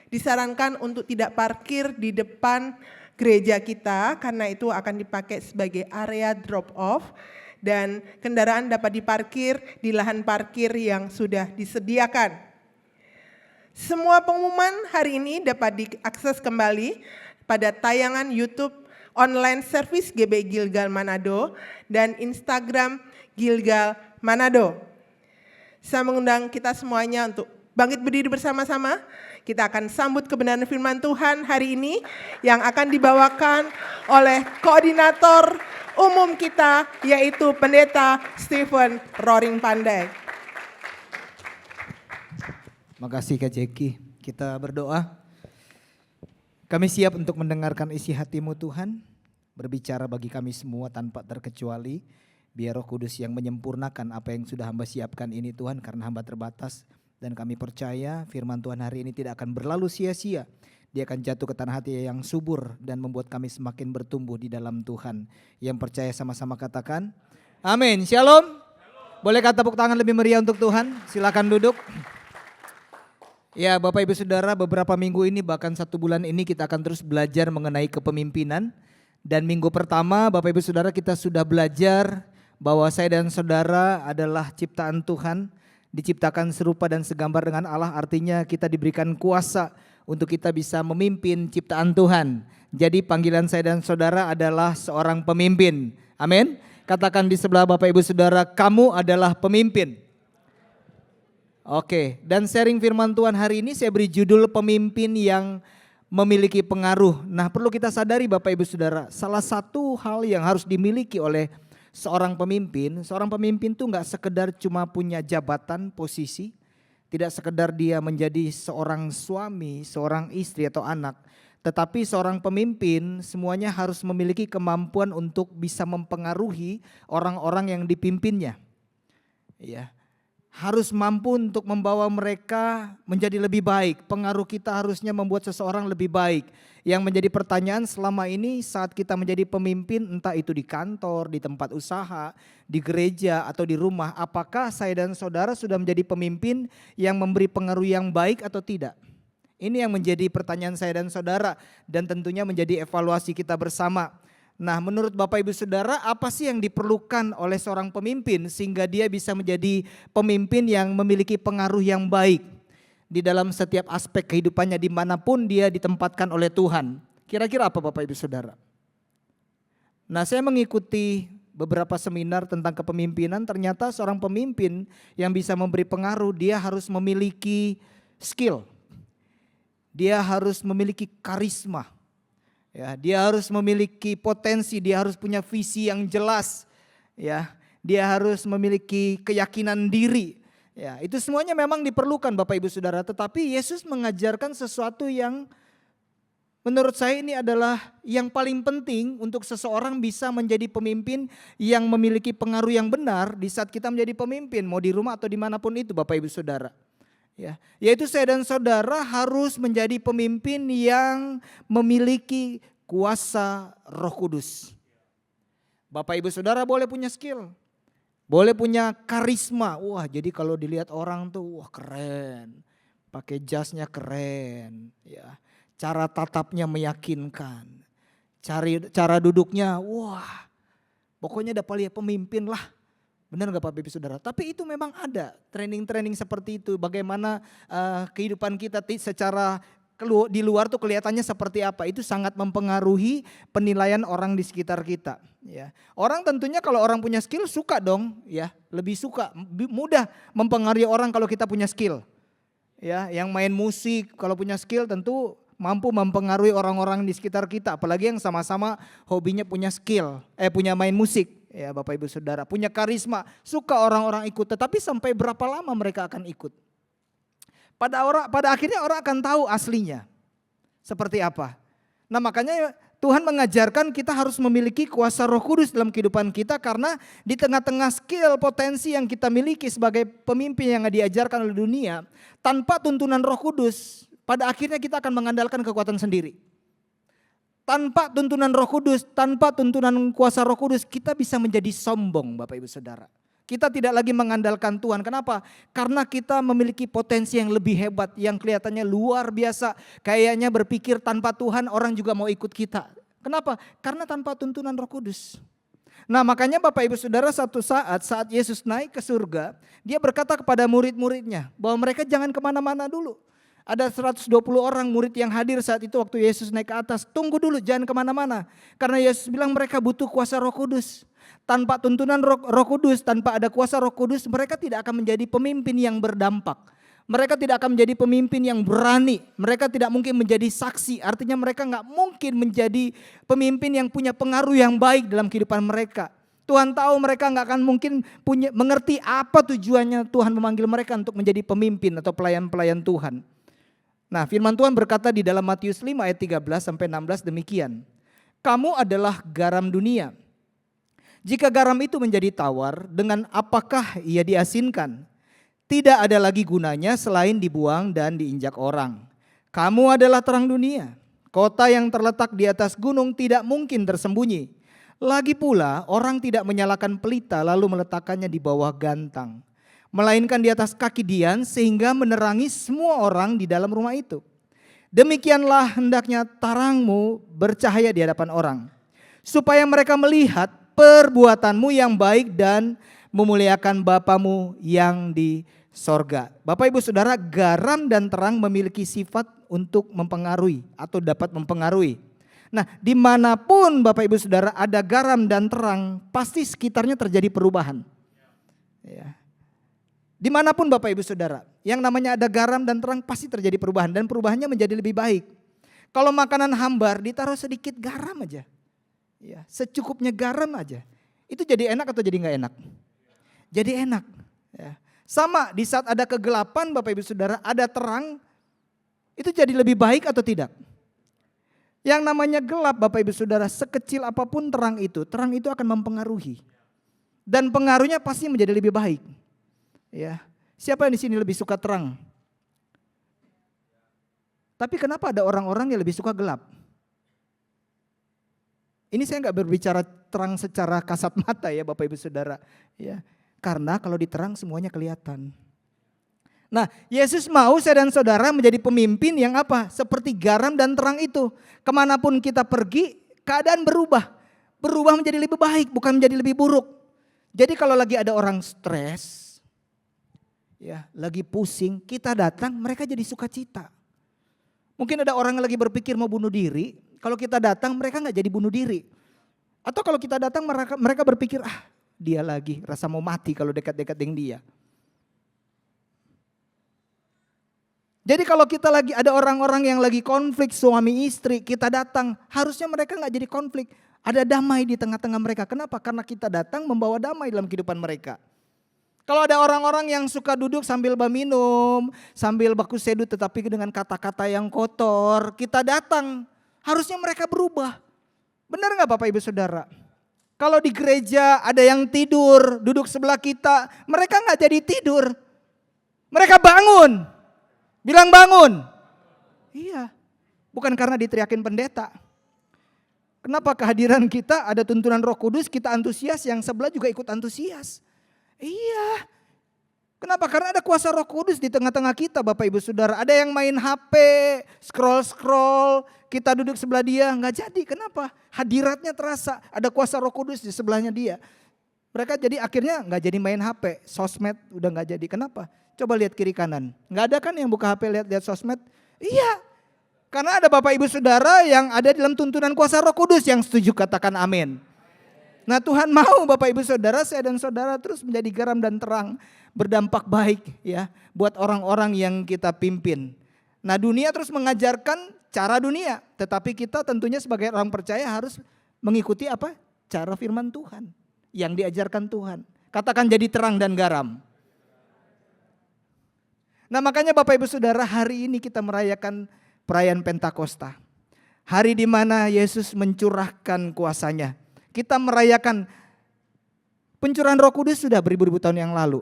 F: disarankan untuk tidak parkir di depan gereja kita karena itu akan dipakai sebagai area drop off dan kendaraan dapat diparkir di lahan parkir yang sudah disediakan. Semua pengumuman hari ini dapat diakses kembali pada tayangan YouTube online service GB Gilgal Manado dan Instagram Gilgal Manado. Saya mengundang kita semuanya untuk bangkit berdiri bersama-sama. Kita akan sambut kebenaran firman Tuhan hari ini yang akan dibawakan oleh koordinator umum kita yaitu Pendeta Stephen Roring Pandai.
H: Makasih Kak Jeki. Kita berdoa. Kami siap untuk mendengarkan isi hati-Mu Tuhan. Berbicara bagi kami semua tanpa terkecuali. Biar Roh Kudus yang menyempurnakan apa yang sudah hamba siapkan ini Tuhan, karena hamba terbatas. Dan kami percaya firman Tuhan hari ini tidak akan berlalu sia-sia. Dia akan jatuh ke tanah hati yang subur dan membuat kami semakin bertumbuh di dalam Tuhan. Yang percaya sama-sama katakan amin. Shalom. Boleh kata tepuk tangan lebih meriah untuk Tuhan? Silakan duduk. Ya Bapak Ibu Saudara, beberapa minggu ini bahkan 1 bulan ini kita akan terus belajar mengenai kepemimpinan. Dan minggu pertama Bapak Ibu Saudara kita sudah belajar bahwa saya dan saudara adalah ciptaan Tuhan, diciptakan serupa dan segambar dengan Allah, artinya kita diberikan kuasa untuk kita bisa memimpin ciptaan Tuhan. Jadi panggilan saya dan saudara adalah seorang pemimpin. Amin. Katakan di sebelah Bapak Ibu Saudara, kamu adalah pemimpin. Oke, dan sharing firman Tuhan hari ini saya beri judul pemimpin yang memiliki pengaruh. Nah, perlu kita sadari Bapak Ibu Saudara, salah satu hal yang harus dimiliki oleh seorang pemimpin tuh nggak sekedar cuma punya jabatan, posisi, tidak sekedar dia menjadi seorang suami, seorang istri atau anak, tetapi seorang pemimpin semuanya harus memiliki kemampuan untuk bisa mempengaruhi orang-orang yang dipimpinnya. Ya, harus mampu untuk membawa mereka menjadi lebih baik. Pengaruh kita harusnya membuat seseorang lebih baik. Yang menjadi pertanyaan selama ini saat kita menjadi pemimpin, entah itu di kantor, di tempat usaha, di gereja atau di rumah, apakah saya dan saudara sudah menjadi pemimpin yang memberi pengaruh yang baik atau tidak? Ini yang menjadi pertanyaan saya dan saudara dan tentunya menjadi evaluasi kita bersama. Nah, menurut Bapak Ibu Saudara, apa sih yang diperlukan oleh seorang pemimpin sehingga dia bisa menjadi pemimpin yang memiliki pengaruh yang baik di dalam setiap aspek kehidupannya dimanapun dia ditempatkan oleh Tuhan? Kira-kira apa Bapak Ibu Saudara? Nah, saya mengikuti beberapa seminar tentang kepemimpinan, ternyata seorang pemimpin yang bisa memberi pengaruh, dia harus memiliki skill. Dia harus memiliki karisma. Ya, dia harus memiliki potensi, dia harus punya visi yang jelas. Ya, dia harus memiliki keyakinan diri. Ya, itu semuanya memang diperlukan Bapak Ibu Saudara, tetapi Yesus mengajarkan sesuatu yang menurut saya ini adalah yang paling penting untuk seseorang bisa menjadi pemimpin yang memiliki pengaruh yang benar di saat kita menjadi pemimpin, mau di rumah atau dimanapun itu Bapak Ibu Saudara. Ya, yaitu saya dan saudara harus menjadi pemimpin yang memiliki kuasa Roh Kudus. Bapak Ibu Saudara boleh punya skill, boleh punya karisma. Wah, jadi kalau dilihat orang tuh wah keren, pakai jasnya keren, ya. Cara tatapnya meyakinkan, cara duduknya, wah, pokoknya dapat lihat pemimpin lah. Benar gak Bapak Ibu Saudara? Tapi itu memang ada training-training seperti itu. Bagaimana kehidupan kita secara di luar tuh kelihatannya seperti apa. Itu sangat mempengaruhi penilaian orang di sekitar kita. Ya. Orang tentunya kalau orang punya skill suka dong. Ya, lebih suka, mudah mempengaruhi orang kalau kita punya skill. Ya, yang main musik kalau punya skill tentu mampu mempengaruhi orang-orang di sekitar kita. Apalagi yang sama-sama hobinya punya skill, punya main musik. Ya Bapak Ibu Saudara, punya karisma, suka orang-orang ikut, tetapi sampai berapa lama mereka akan ikut? Pada akhirnya orang akan tahu aslinya seperti apa. Nah, makanya Tuhan mengajarkan kita harus memiliki kuasa Roh Kudus dalam kehidupan kita, karena di tengah-tengah skill potensi yang kita miliki sebagai pemimpin yang diajarkan oleh dunia, tanpa tuntunan Roh Kudus, pada akhirnya kita akan mengandalkan kekuatan sendiri. Tanpa tuntunan Roh Kudus, tanpa tuntunan kuasa Roh Kudus, kita bisa menjadi sombong Bapak Ibu Saudara. Kita tidak lagi mengandalkan Tuhan. Kenapa? Karena kita memiliki potensi yang lebih hebat, yang kelihatannya luar biasa. Kayaknya berpikir tanpa Tuhan orang juga mau ikut kita. Kenapa? Karena tanpa tuntunan Roh Kudus. Nah, makanya Bapak Ibu Saudara, satu saat Yesus naik ke surga, dia berkata kepada murid-muridnya bahwa mereka jangan kemana-mana dulu. Ada 120 orang murid yang hadir saat itu waktu Yesus naik ke atas. Tunggu dulu, jangan kemana-mana. Karena Yesus bilang mereka butuh kuasa Roh Kudus. Tanpa tuntunan Roh Kudus, tanpa ada kuasa Roh Kudus, mereka tidak akan menjadi pemimpin yang berdampak. Mereka tidak akan menjadi pemimpin yang berani. Mereka tidak mungkin menjadi saksi. Artinya mereka nggak mungkin menjadi pemimpin yang punya pengaruh yang baik dalam kehidupan mereka. Tuhan tahu mereka nggak akan mungkin mengerti apa tujuannya Tuhan memanggil mereka untuk menjadi pemimpin atau pelayan-pelayan Tuhan. Nah, firman Tuhan berkata di dalam Matius 5 ayat 13 sampai 16 demikian. Kamu adalah garam dunia. Jika garam itu menjadi tawar, dengan apakah ia diasinkan? Tidak ada lagi gunanya selain dibuang dan diinjak orang. Kamu adalah terang dunia. Kota yang terletak di atas gunung tidak mungkin tersembunyi. Lagi pula orang tidak menyalakan pelita lalu meletakkannya di bawah gantang, melainkan di atas kaki dian sehingga menerangi semua orang di dalam rumah itu. Demikianlah hendaknya terangmu bercahaya di hadapan orang, supaya mereka melihat perbuatanmu yang baik dan memuliakan Bapamu yang di sorga. Bapak Ibu Saudara, garam dan terang memiliki sifat untuk mempengaruhi atau dapat mempengaruhi. Nah, dimanapun Bapak Ibu Saudara ada garam dan terang, pasti sekitarnya terjadi perubahan. Ya. Dimanapun Bapak Ibu Saudara, yang namanya ada garam dan terang pasti terjadi perubahan, dan perubahannya menjadi lebih baik. Kalau makanan hambar ditaruh sedikit garam aja, ya, secukupnya garam aja, itu jadi enak atau jadi nggak enak? Jadi enak. Ya. Sama di saat ada kegelapan Bapak Ibu Saudara, ada terang, itu jadi lebih baik atau tidak? Yang namanya gelap Bapak Ibu Saudara, sekecil apapun terang itu akan mempengaruhi. Dan pengaruhnya pasti menjadi lebih baik. Ya, Siapa yang di sini lebih suka terang? Tapi kenapa ada orang-orang yang lebih suka gelap? Ini saya nggak berbicara terang secara kasat mata ya Bapak Ibu Saudara. Ya, karena kalau diterang semuanya kelihatan. Nah, Yesus mau saya dan saudara menjadi pemimpin yang apa? Seperti garam dan terang itu. Kemanapun kita pergi, keadaan berubah. Berubah menjadi lebih baik, bukan menjadi lebih buruk. Jadi kalau lagi ada orang stres, ya, lagi pusing, kita datang, mereka jadi sukacita. Mungkin ada orang yang lagi berpikir mau bunuh diri, kalau kita datang mereka nggak jadi bunuh diri. Atau kalau kita datang mereka berpikir, dia lagi rasa mau mati kalau dekat-dekat dengan dia. Jadi kalau kita lagi ada orang-orang yang lagi konflik suami istri, kita datang, harusnya mereka nggak jadi konflik. Ada damai di tengah-tengah mereka. Kenapa? Karena kita datang membawa damai dalam kehidupan mereka. Kalau ada orang-orang yang suka duduk sambil minum, sambil baku seduh tetapi dengan kata-kata yang kotor, kita datang, harusnya mereka berubah. Benar nggak Bapak Ibu Saudara? Kalau di gereja ada yang tidur, duduk sebelah kita, mereka nggak jadi tidur. Mereka bangun. Bilang bangun. Iya. Bukan karena diteriakin pendeta. Kenapa kehadiran kita ada tuntunan Roh Kudus, kita antusias, yang sebelah juga ikut antusias. Iya. Kenapa? Karena ada kuasa Roh Kudus di tengah-tengah kita Bapak Ibu Saudara. Ada yang main HP, scroll, kita duduk sebelah dia, nggak jadi. Kenapa? Hadiratnya terasa, ada kuasa Roh Kudus di sebelahnya dia. Mereka jadi akhirnya nggak jadi main HP, sosmed udah nggak jadi. Kenapa? Coba lihat kiri kanan. Nggak ada kan yang buka HP lihat sosmed? Iya. Karena ada Bapak Ibu Saudara yang ada dalam tuntunan kuasa Roh Kudus, yang setuju katakan amin. Nah, Tuhan mau Bapak Ibu Saudara, saya dan saudara terus menjadi garam dan terang, berdampak baik ya buat orang-orang yang kita pimpin. Nah, dunia terus mengajarkan cara dunia, tetapi kita tentunya sebagai orang percaya harus mengikuti apa? Cara firman Tuhan yang diajarkan Tuhan. Katakan jadi terang dan garam. Nah, makanya Bapak Ibu Saudara, hari ini kita merayakan perayaan Pentakosta. Hari di mana Yesus mencurahkan kuasanya. Kita merayakan pencurahan Roh Kudus sudah beribu-ribu tahun yang lalu.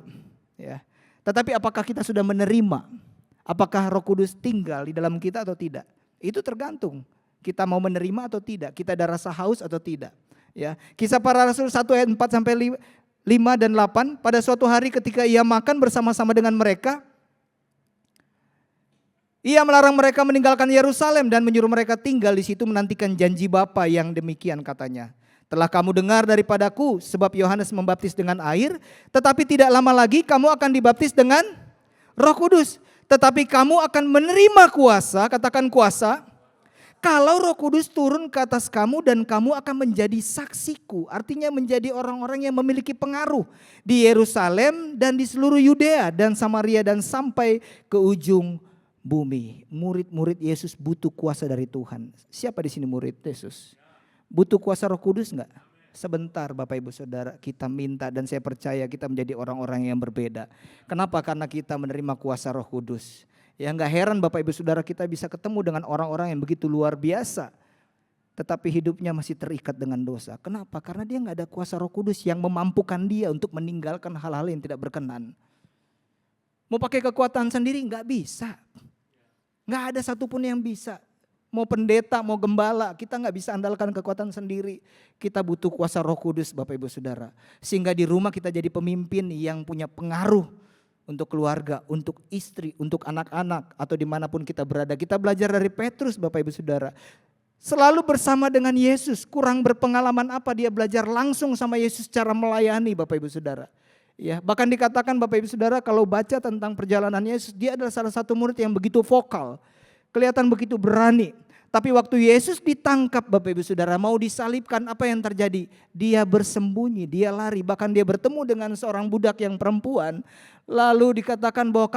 H: Ya. Tetapi apakah kita sudah menerima? Apakah Roh Kudus tinggal di dalam kita atau tidak? Itu tergantung. Kita mau menerima atau tidak? Kita ada rasa haus atau tidak? Ya. Kisah Para Rasul 1 ayat 4 sampai 5 dan 8. Pada suatu hari ketika ia makan bersama-sama dengan mereka, ia melarang mereka meninggalkan Yerusalem dan menyuruh mereka tinggal di situ menantikan janji Bapa yang demikian katanya. Telah kamu dengar daripadaku sebab Yohanes membaptis dengan air, tetapi tidak lama lagi kamu akan dibaptis dengan Roh Kudus. Tetapi kamu akan menerima kuasa, katakan kuasa, kalau Roh Kudus turun ke atas kamu dan kamu akan menjadi saksiku. Artinya menjadi orang-orang yang memiliki pengaruh di Yerusalem dan di seluruh Yudea dan Samaria dan sampai ke ujung bumi. Murid-murid Yesus butuh kuasa dari Tuhan. Siapa di sini murid Yesus? Butuh kuasa Roh Kudus enggak? Sebentar Bapak Ibu Saudara, kita minta dan saya percaya kita menjadi orang-orang yang berbeda. Kenapa? Karena kita menerima kuasa Roh Kudus. Ya enggak heran Bapak Ibu Saudara, kita bisa ketemu dengan orang-orang yang begitu luar biasa, tetapi hidupnya masih terikat dengan dosa. Kenapa? Karena dia enggak ada kuasa Roh Kudus yang memampukan dia untuk meninggalkan hal-hal yang tidak berkenan. Mau pakai kekuatan sendiri enggak bisa. Enggak ada satupun yang bisa. Mau pendeta, mau gembala, kita nggak bisa andalkan kekuatan sendiri. Kita butuh kuasa Roh Kudus Bapak Ibu Saudara. Sehingga di rumah kita jadi pemimpin yang punya pengaruh untuk keluarga, untuk istri, untuk anak-anak, atau dimanapun kita berada. Kita belajar dari Petrus Bapak Ibu Saudara. Selalu bersama dengan Yesus, kurang berpengalaman apa dia belajar langsung sama Yesus cara melayani Bapak Ibu Saudara. Ya, bahkan dikatakan Bapak Ibu Saudara kalau baca tentang perjalanan Yesus, dia adalah salah satu murid yang begitu vokal. Kelihatan begitu berani. Tapi waktu Yesus ditangkap Bapak Ibu Saudara, mau disalibkan, apa yang terjadi? Dia bersembunyi, dia lari, bahkan dia bertemu dengan seorang budak yang perempuan. Lalu dikatakan bahwa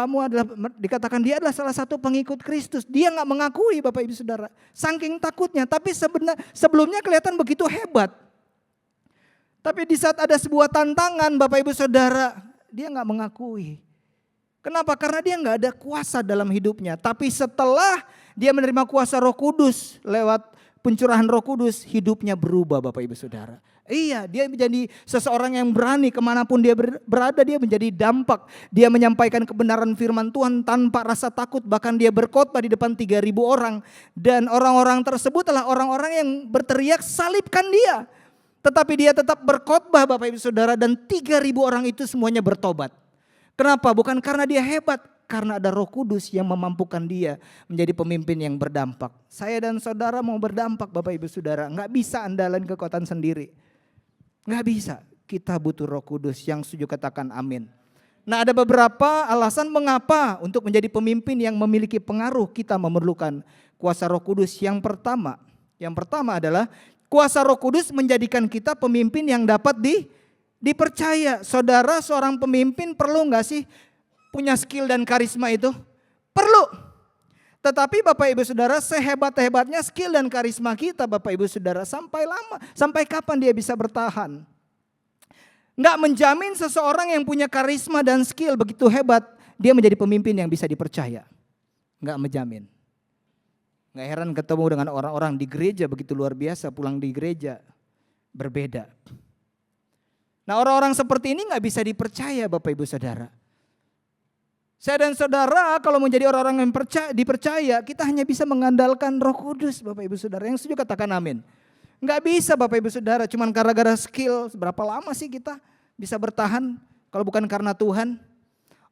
H: dikatakan dia adalah salah satu pengikut Kristus. Dia nggak mengakui Bapak Ibu Saudara, saking takutnya. Tapi sebelumnya kelihatan begitu hebat. Tapi di saat ada sebuah tantangan Bapak Ibu Saudara, dia nggak mengakui. Kenapa? Karena dia nggak ada kuasa dalam hidupnya. Tapi setelah dia menerima kuasa Roh Kudus lewat pencurahan Roh Kudus, hidupnya berubah Bapak Ibu Saudara. Iya, dia menjadi seseorang yang berani kemanapun dia berada, dia menjadi dampak. Dia menyampaikan kebenaran firman Tuhan tanpa rasa takut, bahkan dia berkhotbah di depan 3.000 orang. Dan orang-orang tersebut adalah orang-orang yang berteriak salibkan dia. Tetapi dia tetap berkhotbah Bapak Ibu Saudara, dan 3.000 orang itu semuanya bertobat. Kenapa? Bukan karena dia hebat, karena ada Roh Kudus yang memampukan dia menjadi pemimpin yang berdampak. Saya dan saudara mau berdampak Bapak Ibu Saudara, nggak bisa andalan kekuatan sendiri. Nggak bisa, kita butuh Roh Kudus. Yang setuju katakan amin. Nah, ada beberapa alasan mengapa untuk menjadi pemimpin yang memiliki pengaruh kita memerlukan kuasa Roh Kudus. Yang pertama adalah kuasa Roh Kudus menjadikan kita pemimpin yang dapat dipercaya. Saudara, seorang pemimpin perlu nggak sih punya skill dan karisma itu? Perlu. Tetapi Bapak Ibu Saudara, sehebat-hebatnya skill dan karisma kita Bapak Ibu Saudara, sampai kapan dia bisa bertahan? Nggak menjamin seseorang yang punya karisma dan skill begitu hebat, dia menjadi pemimpin yang bisa dipercaya. Nggak menjamin. Nggak heran ketemu dengan orang-orang di gereja begitu luar biasa, pulang di gereja berbeda. Nah, orang-orang seperti ini nggak bisa dipercaya Bapak Ibu Saudara. Saya dan saudara kalau menjadi orang-orang yang dipercaya, kita hanya bisa mengandalkan Roh Kudus Bapak Ibu Saudara. Yang setuju katakan amin. Enggak bisa Bapak Ibu Saudara, cuman gara-gara skill. Berapa lama sih kita bisa bertahan kalau bukan karena Tuhan?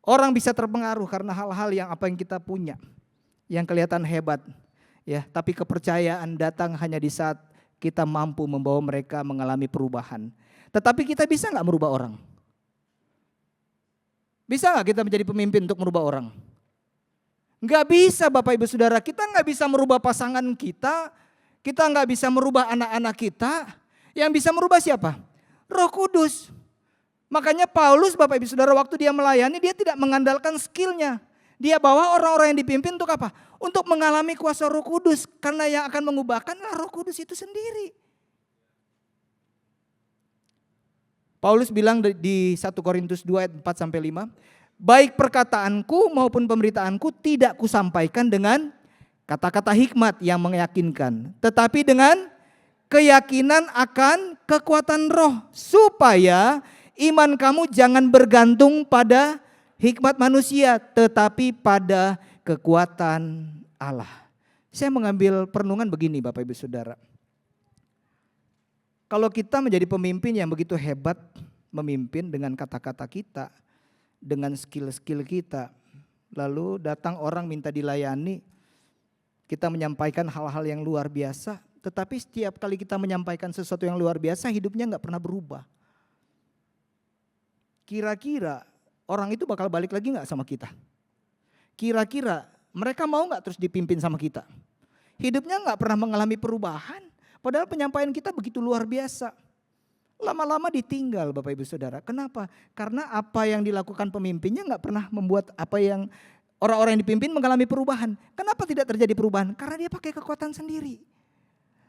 H: Orang bisa terpengaruh karena hal-hal yang apa yang kita punya, yang kelihatan hebat. Ya, tapi kepercayaan datang hanya di saat kita mampu membawa mereka mengalami perubahan. Tetapi kita bisa nggak merubah orang? Bisa nggak kita menjadi pemimpin untuk merubah orang? Nggak bisa Bapak Ibu Saudara, kita nggak bisa merubah pasangan kita nggak bisa merubah anak-anak kita. Yang bisa merubah siapa? Roh Kudus. Makanya Paulus Bapak Ibu Saudara waktu dia melayani, dia tidak mengandalkan skillnya. Dia bawa orang-orang yang dipimpin untuk apa? Untuk mengalami kuasa Roh Kudus. Karena yang akan mengubahkan adalah Roh Kudus itu sendiri. Paulus bilang di 1 Korintus 2 ayat 4-5, baik perkataanku maupun pemberitaanku tidak kusampaikan dengan kata-kata hikmat yang meyakinkan, tetapi dengan keyakinan akan kekuatan roh, supaya iman kamu jangan bergantung pada hikmat manusia, tetapi pada kekuatan Allah. Saya mengambil perenungan begini Bapak Ibu Saudara. Kalau kita menjadi pemimpin yang begitu hebat, memimpin dengan kata-kata kita, dengan skill-skill kita, lalu datang orang minta dilayani, kita menyampaikan hal-hal yang luar biasa, tetapi setiap kali kita menyampaikan sesuatu yang luar biasa, hidupnya nggak pernah berubah. Kira-kira orang itu bakal balik lagi nggak sama kita? Kira-kira mereka mau nggak terus dipimpin sama kita? Hidupnya nggak pernah mengalami perubahan. Padahal penyampaian kita begitu luar biasa. Lama-lama ditinggal Bapak Ibu Saudara. Kenapa? Karena apa yang dilakukan pemimpinnya nggak pernah membuat apa yang orang-orang yang dipimpin mengalami perubahan. Kenapa tidak terjadi perubahan? Karena dia pakai kekuatan sendiri.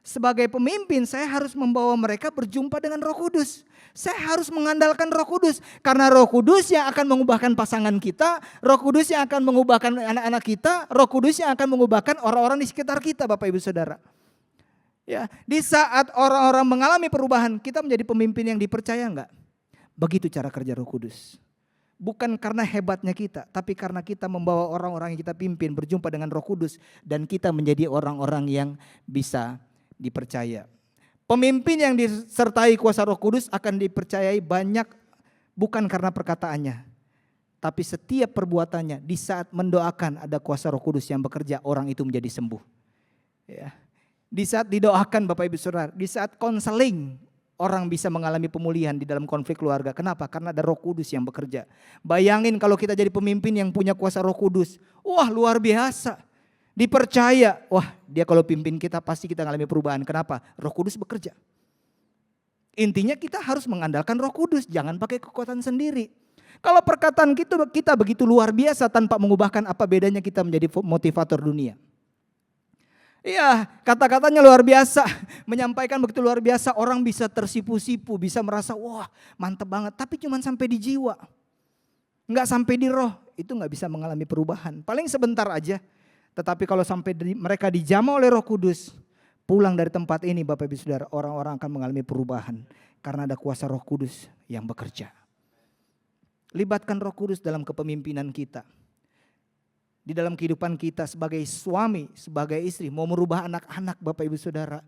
H: Sebagai pemimpin saya harus membawa mereka berjumpa dengan Roh Kudus. Saya harus mengandalkan Roh Kudus. Karena Roh Kudus yang akan mengubahkan pasangan kita. Roh Kudus yang akan mengubahkan anak-anak kita. Roh Kudus yang akan mengubahkan orang-orang di sekitar kita Bapak Ibu Saudara. Ya, di saat orang-orang mengalami perubahan, kita menjadi pemimpin yang dipercaya enggak? Begitu cara kerja Roh Kudus. Bukan karena hebatnya kita, tapi karena kita membawa orang-orang yang kita pimpin berjumpa dengan Roh Kudus dan kita menjadi orang-orang yang bisa dipercaya. Pemimpin yang disertai kuasa Roh Kudus akan dipercayai banyak bukan karena perkataannya, tapi setiap perbuatannya. Di saat mendoakan ada kuasa Roh Kudus yang bekerja, orang itu menjadi sembuh. Ya. Di saat didoakan Bapak Ibu Saudara, di saat konseling, orang bisa mengalami pemulihan di dalam konflik keluarga. Kenapa? Karena ada Roh Kudus yang bekerja. Bayangin kalau kita jadi pemimpin yang punya kuasa Roh Kudus. Wah, luar biasa. Dipercaya. Wah, dia kalau pimpin kita pasti kita mengalami perubahan. Kenapa? Roh Kudus bekerja. Intinya kita harus mengandalkan Roh Kudus, jangan pakai kekuatan sendiri. Kalau perkataan kita begitu luar biasa tanpa mengubahkan, apa bedanya kita menjadi motivator dunia? Iya, kata-katanya luar biasa, menyampaikan begitu luar biasa, orang bisa tersipu-sipu, bisa merasa wah mantep banget, tapi cuma sampai di jiwa, nggak sampai di roh, itu nggak bisa mengalami perubahan, paling sebentar aja. Tetapi kalau sampai mereka dijamah oleh Roh Kudus, pulang dari tempat ini Bapak Ibu Saudara, orang-orang akan mengalami perubahan karena ada kuasa Roh Kudus yang bekerja. Libatkan Roh Kudus dalam kepemimpinan kita. Di dalam kehidupan kita sebagai suami, sebagai istri, mau merubah anak-anak Bapak Ibu Saudara.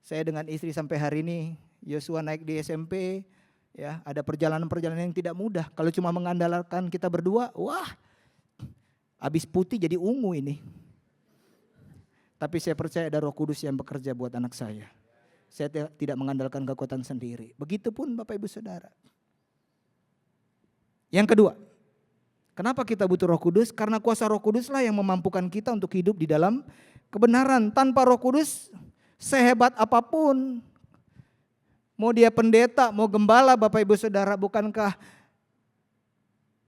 H: Saya dengan istri sampai hari ini, Yosua naik di SMP, ya ada perjalanan-perjalanan yang tidak mudah. Kalau cuma mengandalkan kita berdua, wah, habis putih jadi ungu ini. Tapi saya percaya ada Roh Kudus yang bekerja buat anak saya. Saya tidak mengandalkan kekuatan sendiri. Begitupun Bapak Ibu Saudara. Yang kedua, kenapa kita butuh Roh Kudus? Karena kuasa Roh Kuduslah yang memampukan kita untuk hidup di dalam kebenaran. Tanpa Roh Kudus, sehebat apapun, mau dia pendeta, mau gembala Bapak Ibu Saudara, bukankah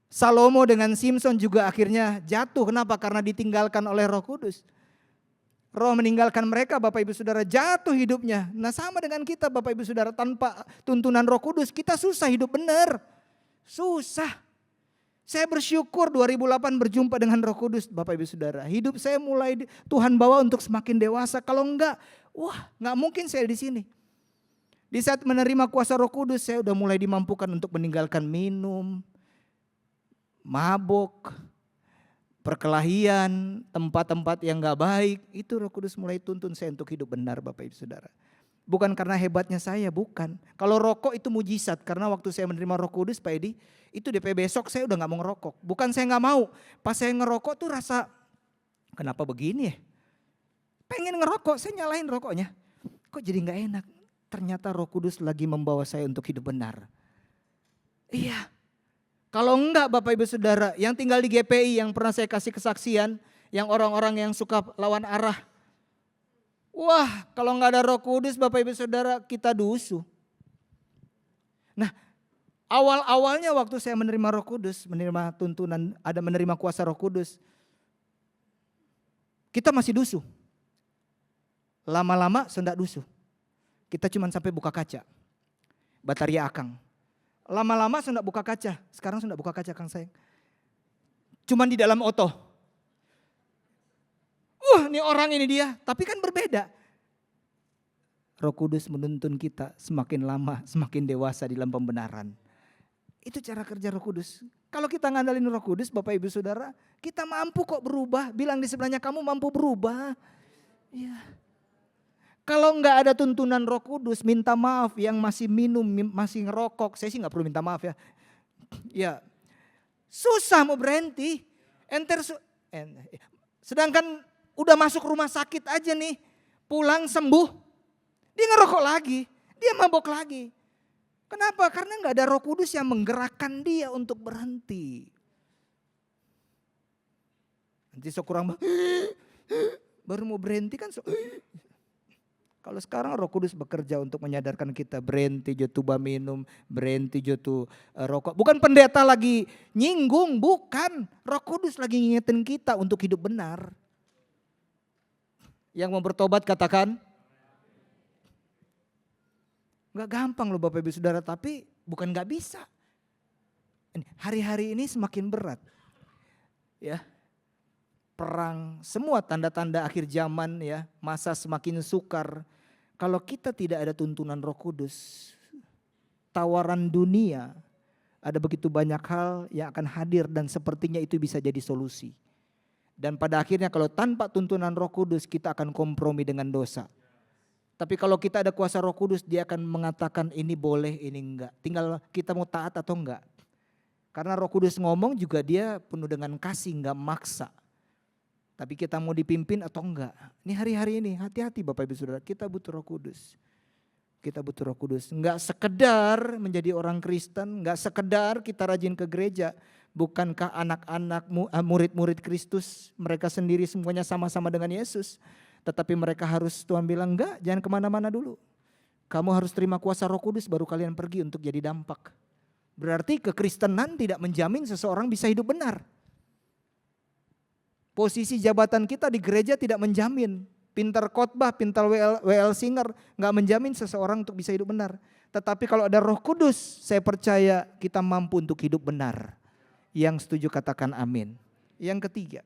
H: Salomo dengan Simpson juga akhirnya jatuh? Kenapa? Karena ditinggalkan oleh Roh Kudus. Roh meninggalkan mereka Bapak Ibu Saudara, jatuh hidupnya. Nah sama dengan kita Bapak Ibu Saudara, tanpa tuntunan Roh Kudus kita susah hidup benar. Susah. Saya bersyukur 2008 berjumpa dengan Roh Kudus Bapak Ibu Saudara. Hidup saya mulai Tuhan bawa untuk semakin dewasa. Kalau enggak, wah enggak mungkin saya di sini. Di saat menerima kuasa Roh Kudus saya udah mulai dimampukan untuk meninggalkan minum, mabuk, perkelahian, tempat-tempat yang enggak baik. Itu Roh Kudus mulai tuntun saya untuk hidup benar Bapak Ibu Saudara. Bukan karena hebatnya saya, bukan. Kalau rokok itu mujizat, karena waktu saya menerima Roh Kudus Pak Edi, itu DP besok saya udah gak mau ngerokok. Bukan saya gak mau, pas saya ngerokok tuh rasa, kenapa begini ya? Pengen ngerokok, saya nyalain rokoknya. Kok jadi gak enak? Ternyata Roh Kudus lagi membawa saya untuk hidup benar. Iya. Kalau enggak Bapak Ibu Saudara, yang tinggal di GPI yang pernah saya kasih kesaksian, yang orang-orang yang suka lawan arah. Wah, kalau nggak ada Roh Kudus Bapak Ibu Saudara, kita dusu. Nah, awal-awalnya waktu saya menerima Roh Kudus, menerima tuntunan, ada menerima kuasa Roh Kudus, kita masih dusu. Lama-lama sendak dusu. Kita cuma sampai buka kaca. Bataria akang. Lama-lama sendak buka kaca. Sekarang sendak buka kaca Kang sayang. Cuman di dalam oto. Ini orang ini dia, tapi kan berbeda. Roh Kudus menuntun kita semakin lama, semakin dewasa di dalam pembenaran. Itu cara kerja Roh Kudus. Kalau kita ngandalin Roh Kudus Bapak Ibu Saudara, kita mampu kok berubah. Bilang di sebelahnya, kamu mampu berubah. Ya. Kalau enggak ada tuntunan Roh Kudus, minta maaf yang masih minum, masih ngerokok. Saya sih enggak perlu minta maaf ya. Ya, susah mau berhenti. Sedangkan udah masuk rumah sakit aja nih, pulang sembuh, dia ngerokok lagi, dia mabok lagi. Kenapa? Karena nggak ada Roh Kudus yang menggerakkan dia untuk berhenti. Nanti sok kurang baru mau berhenti kan. Kalau sekarang Roh Kudus bekerja untuk menyadarkan kita berhenti jotuba minum, berhenti jotu rokok. Bukan pendeta lagi nyinggung, bukan. Roh Kudus lagi ngingetin kita untuk hidup benar. Yang mau bertobat katakan. Gak gampang loh Bapak Ibu Saudara, tapi bukan gak bisa. Hari-hari ini semakin berat. Ya. Perang, semua tanda-tanda akhir zaman ya, masa semakin sukar. Kalau kita tidak ada tuntunan Roh Kudus, tawaran dunia, ada begitu banyak hal yang akan hadir dan sepertinya itu bisa jadi solusi. Dan pada akhirnya kalau tanpa tuntunan Roh Kudus kita akan kompromi dengan dosa. Tapi kalau kita ada kuasa Roh Kudus, dia akan mengatakan ini boleh, ini enggak. Tinggal kita mau taat atau enggak. Karena Roh Kudus ngomong juga dia penuh dengan kasih, enggak maksa. Tapi kita mau dipimpin atau enggak. Ini hari-hari ini hati-hati Bapak Ibu Saudara, kita butuh Roh Kudus. Kita butuh Roh Kudus. Enggak sekedar menjadi orang Kristen, enggak sekedar kita rajin ke gereja. Bukankah anak-anak murid-murid Kristus mereka sendiri semuanya sama-sama dengan Yesus. Tetapi mereka harus, Tuhan bilang enggak, jangan kemana-mana dulu. Kamu harus terima kuasa Roh Kudus baru kalian pergi untuk jadi dampak. Berarti kekristenan tidak menjamin seseorang bisa hidup benar. Posisi jabatan kita di gereja tidak menjamin. Pintar khotbah, pintar WL singer enggak menjamin seseorang untuk bisa hidup benar. Tetapi kalau ada Roh Kudus, saya percaya kita mampu untuk hidup benar. Yang setuju katakan amin. Yang ketiga,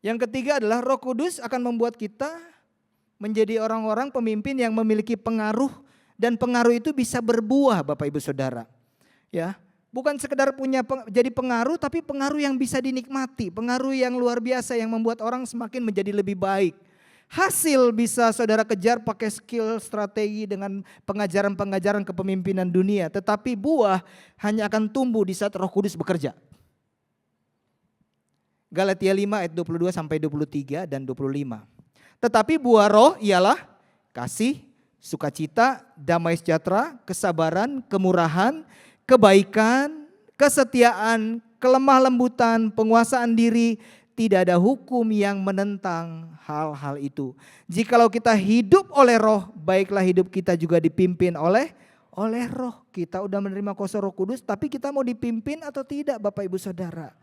H: Yang ketiga adalah Roh Kudus akan membuat kita menjadi orang-orang pemimpin yang memiliki pengaruh, dan pengaruh itu bisa berbuah Bapak Ibu Saudara. Ya, bukan sekedar jadi pengaruh, tapi pengaruh yang bisa dinikmati, pengaruh yang luar biasa yang membuat orang semakin menjadi lebih baik. Hasil bisa saudara kejar pakai skill strategi dengan pengajaran-pengajaran kepemimpinan dunia, tetapi buah hanya akan tumbuh di saat Roh Kudus bekerja. Galatia 5 ayat 22 sampai 23 dan 25. Tetapi buah roh ialah kasih, sukacita, damai sejahtera, kesabaran, kemurahan, kebaikan, kesetiaan, kelemah lembutan, penguasaan diri. Tidak ada hukum yang menentang hal-hal itu. Jikalau kita hidup oleh roh, baiklah hidup kita juga dipimpin oleh roh. Kita udah menerima kuasa Roh Kudus, tapi kita mau dipimpin atau tidak Bapak Ibu Saudara?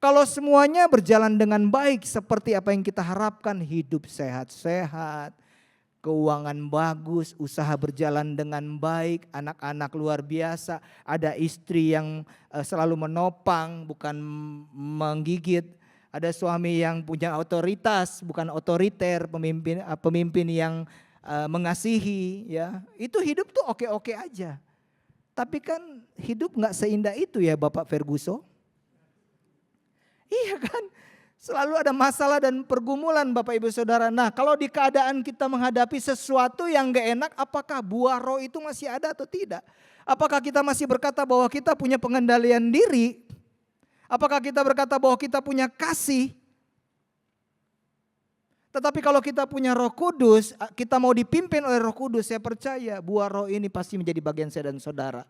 H: Kalau semuanya berjalan dengan baik seperti apa yang kita harapkan, hidup sehat-sehat, keuangan bagus, usaha berjalan dengan baik, anak-anak luar biasa, ada istri yang selalu menopang bukan menggigit, ada suami yang punya otoritas bukan otoriter, pemimpin yang mengasihi, ya. Itu hidup tuh oke-oke aja. Tapi kan hidup nggak seindah itu ya Bapak Ferguson. Iya kan, selalu ada masalah dan pergumulan Bapak Ibu Saudara. Nah kalau di keadaan kita menghadapi sesuatu yang gak enak, apakah buah roh itu masih ada atau tidak? Apakah kita masih berkata bahwa kita punya pengendalian diri? Apakah kita berkata bahwa kita punya kasih? Tetapi kalau kita punya Roh Kudus, kita mau dipimpin oleh Roh Kudus, saya percaya buah roh ini pasti menjadi bagian saya dan saudara.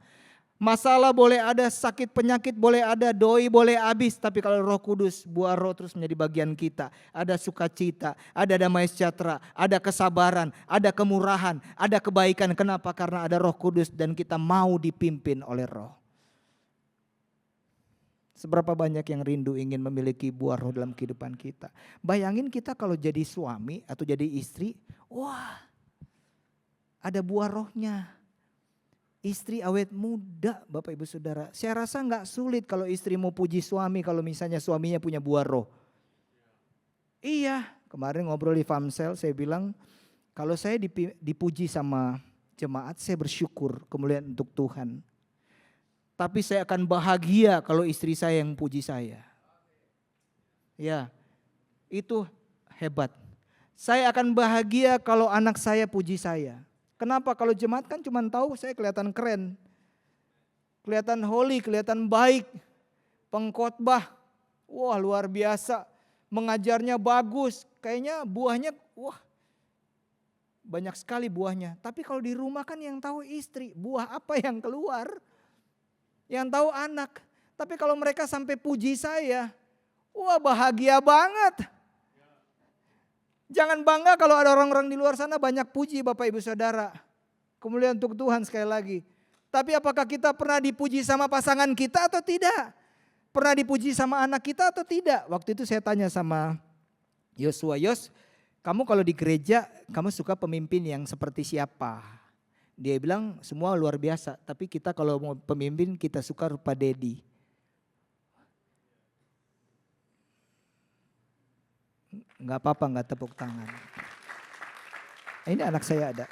H: Masalah boleh ada, sakit penyakit boleh ada, doi boleh habis, tapi kalau Roh Kudus, buah roh terus menjadi bagian kita. Ada sukacita, ada damai sejahtera, ada kesabaran, ada kemurahan, ada kebaikan. Kenapa? Karena ada Roh Kudus dan kita mau dipimpin oleh roh. Seberapa banyak yang rindu ingin memiliki buah roh dalam kehidupan kita. Bayangin kita kalau jadi suami atau jadi istri, wah ada buah rohnya. Istri awet muda Bapak Ibu Saudara. Saya rasa gak sulit kalau istri mau puji suami kalau misalnya suaminya punya buah roh. Iya, kemarin ngobrol di Famsel saya bilang kalau saya dipuji sama jemaat saya bersyukur, kemuliaan untuk Tuhan. Tapi saya akan bahagia kalau istri saya yang puji saya. Ya, itu hebat. Saya akan bahagia kalau anak saya puji saya. Kenapa? Kalau jemaat kan cuma tahu saya kelihatan keren. Kelihatan holy, kelihatan baik. Pengkhotbah, wah luar biasa. Mengajarnya bagus, kayaknya buahnya wah banyak sekali buahnya. Tapi kalau di rumah kan yang tahu istri, buah apa yang keluar? Yang tahu anak. Tapi kalau mereka sampai puji saya, wah bahagia banget. Jangan bangga kalau ada orang-orang di luar sana banyak puji Bapak Ibu Saudara. Kemuliaan untuk Tuhan sekali lagi. Tapi apakah kita pernah dipuji sama pasangan kita atau tidak? Pernah dipuji sama anak kita atau tidak? Waktu itu saya tanya sama Yosua, Yos, kamu kalau di gereja kamu suka pemimpin yang seperti siapa? Dia bilang semua luar biasa, tapi kita kalau mau pemimpin kita suka rupa Dedi. Enggak apa-apa, enggak tepuk tangan. Ini anak saya ada.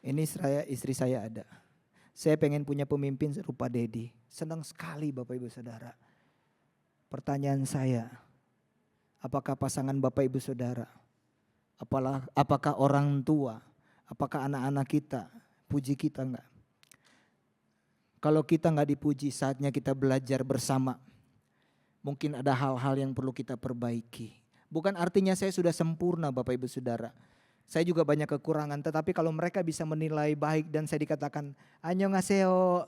H: Ini istri saya ada. Saya pengen punya pemimpin serupa Dedi. Senang sekali Bapak Ibu Saudara. Pertanyaan saya, apakah pasangan Bapak Ibu Saudara, apakah orang tua, apakah anak-anak kita, puji kita enggak? Kalau kita enggak dipuji, saatnya kita belajar bersama. Mungkin ada hal-hal yang perlu kita perbaiki. Bukan artinya saya sudah sempurna Bapak Ibu Saudara. Saya juga banyak kekurangan, tetapi kalau mereka bisa menilai baik dan saya dikatakan annyeonghaseyo.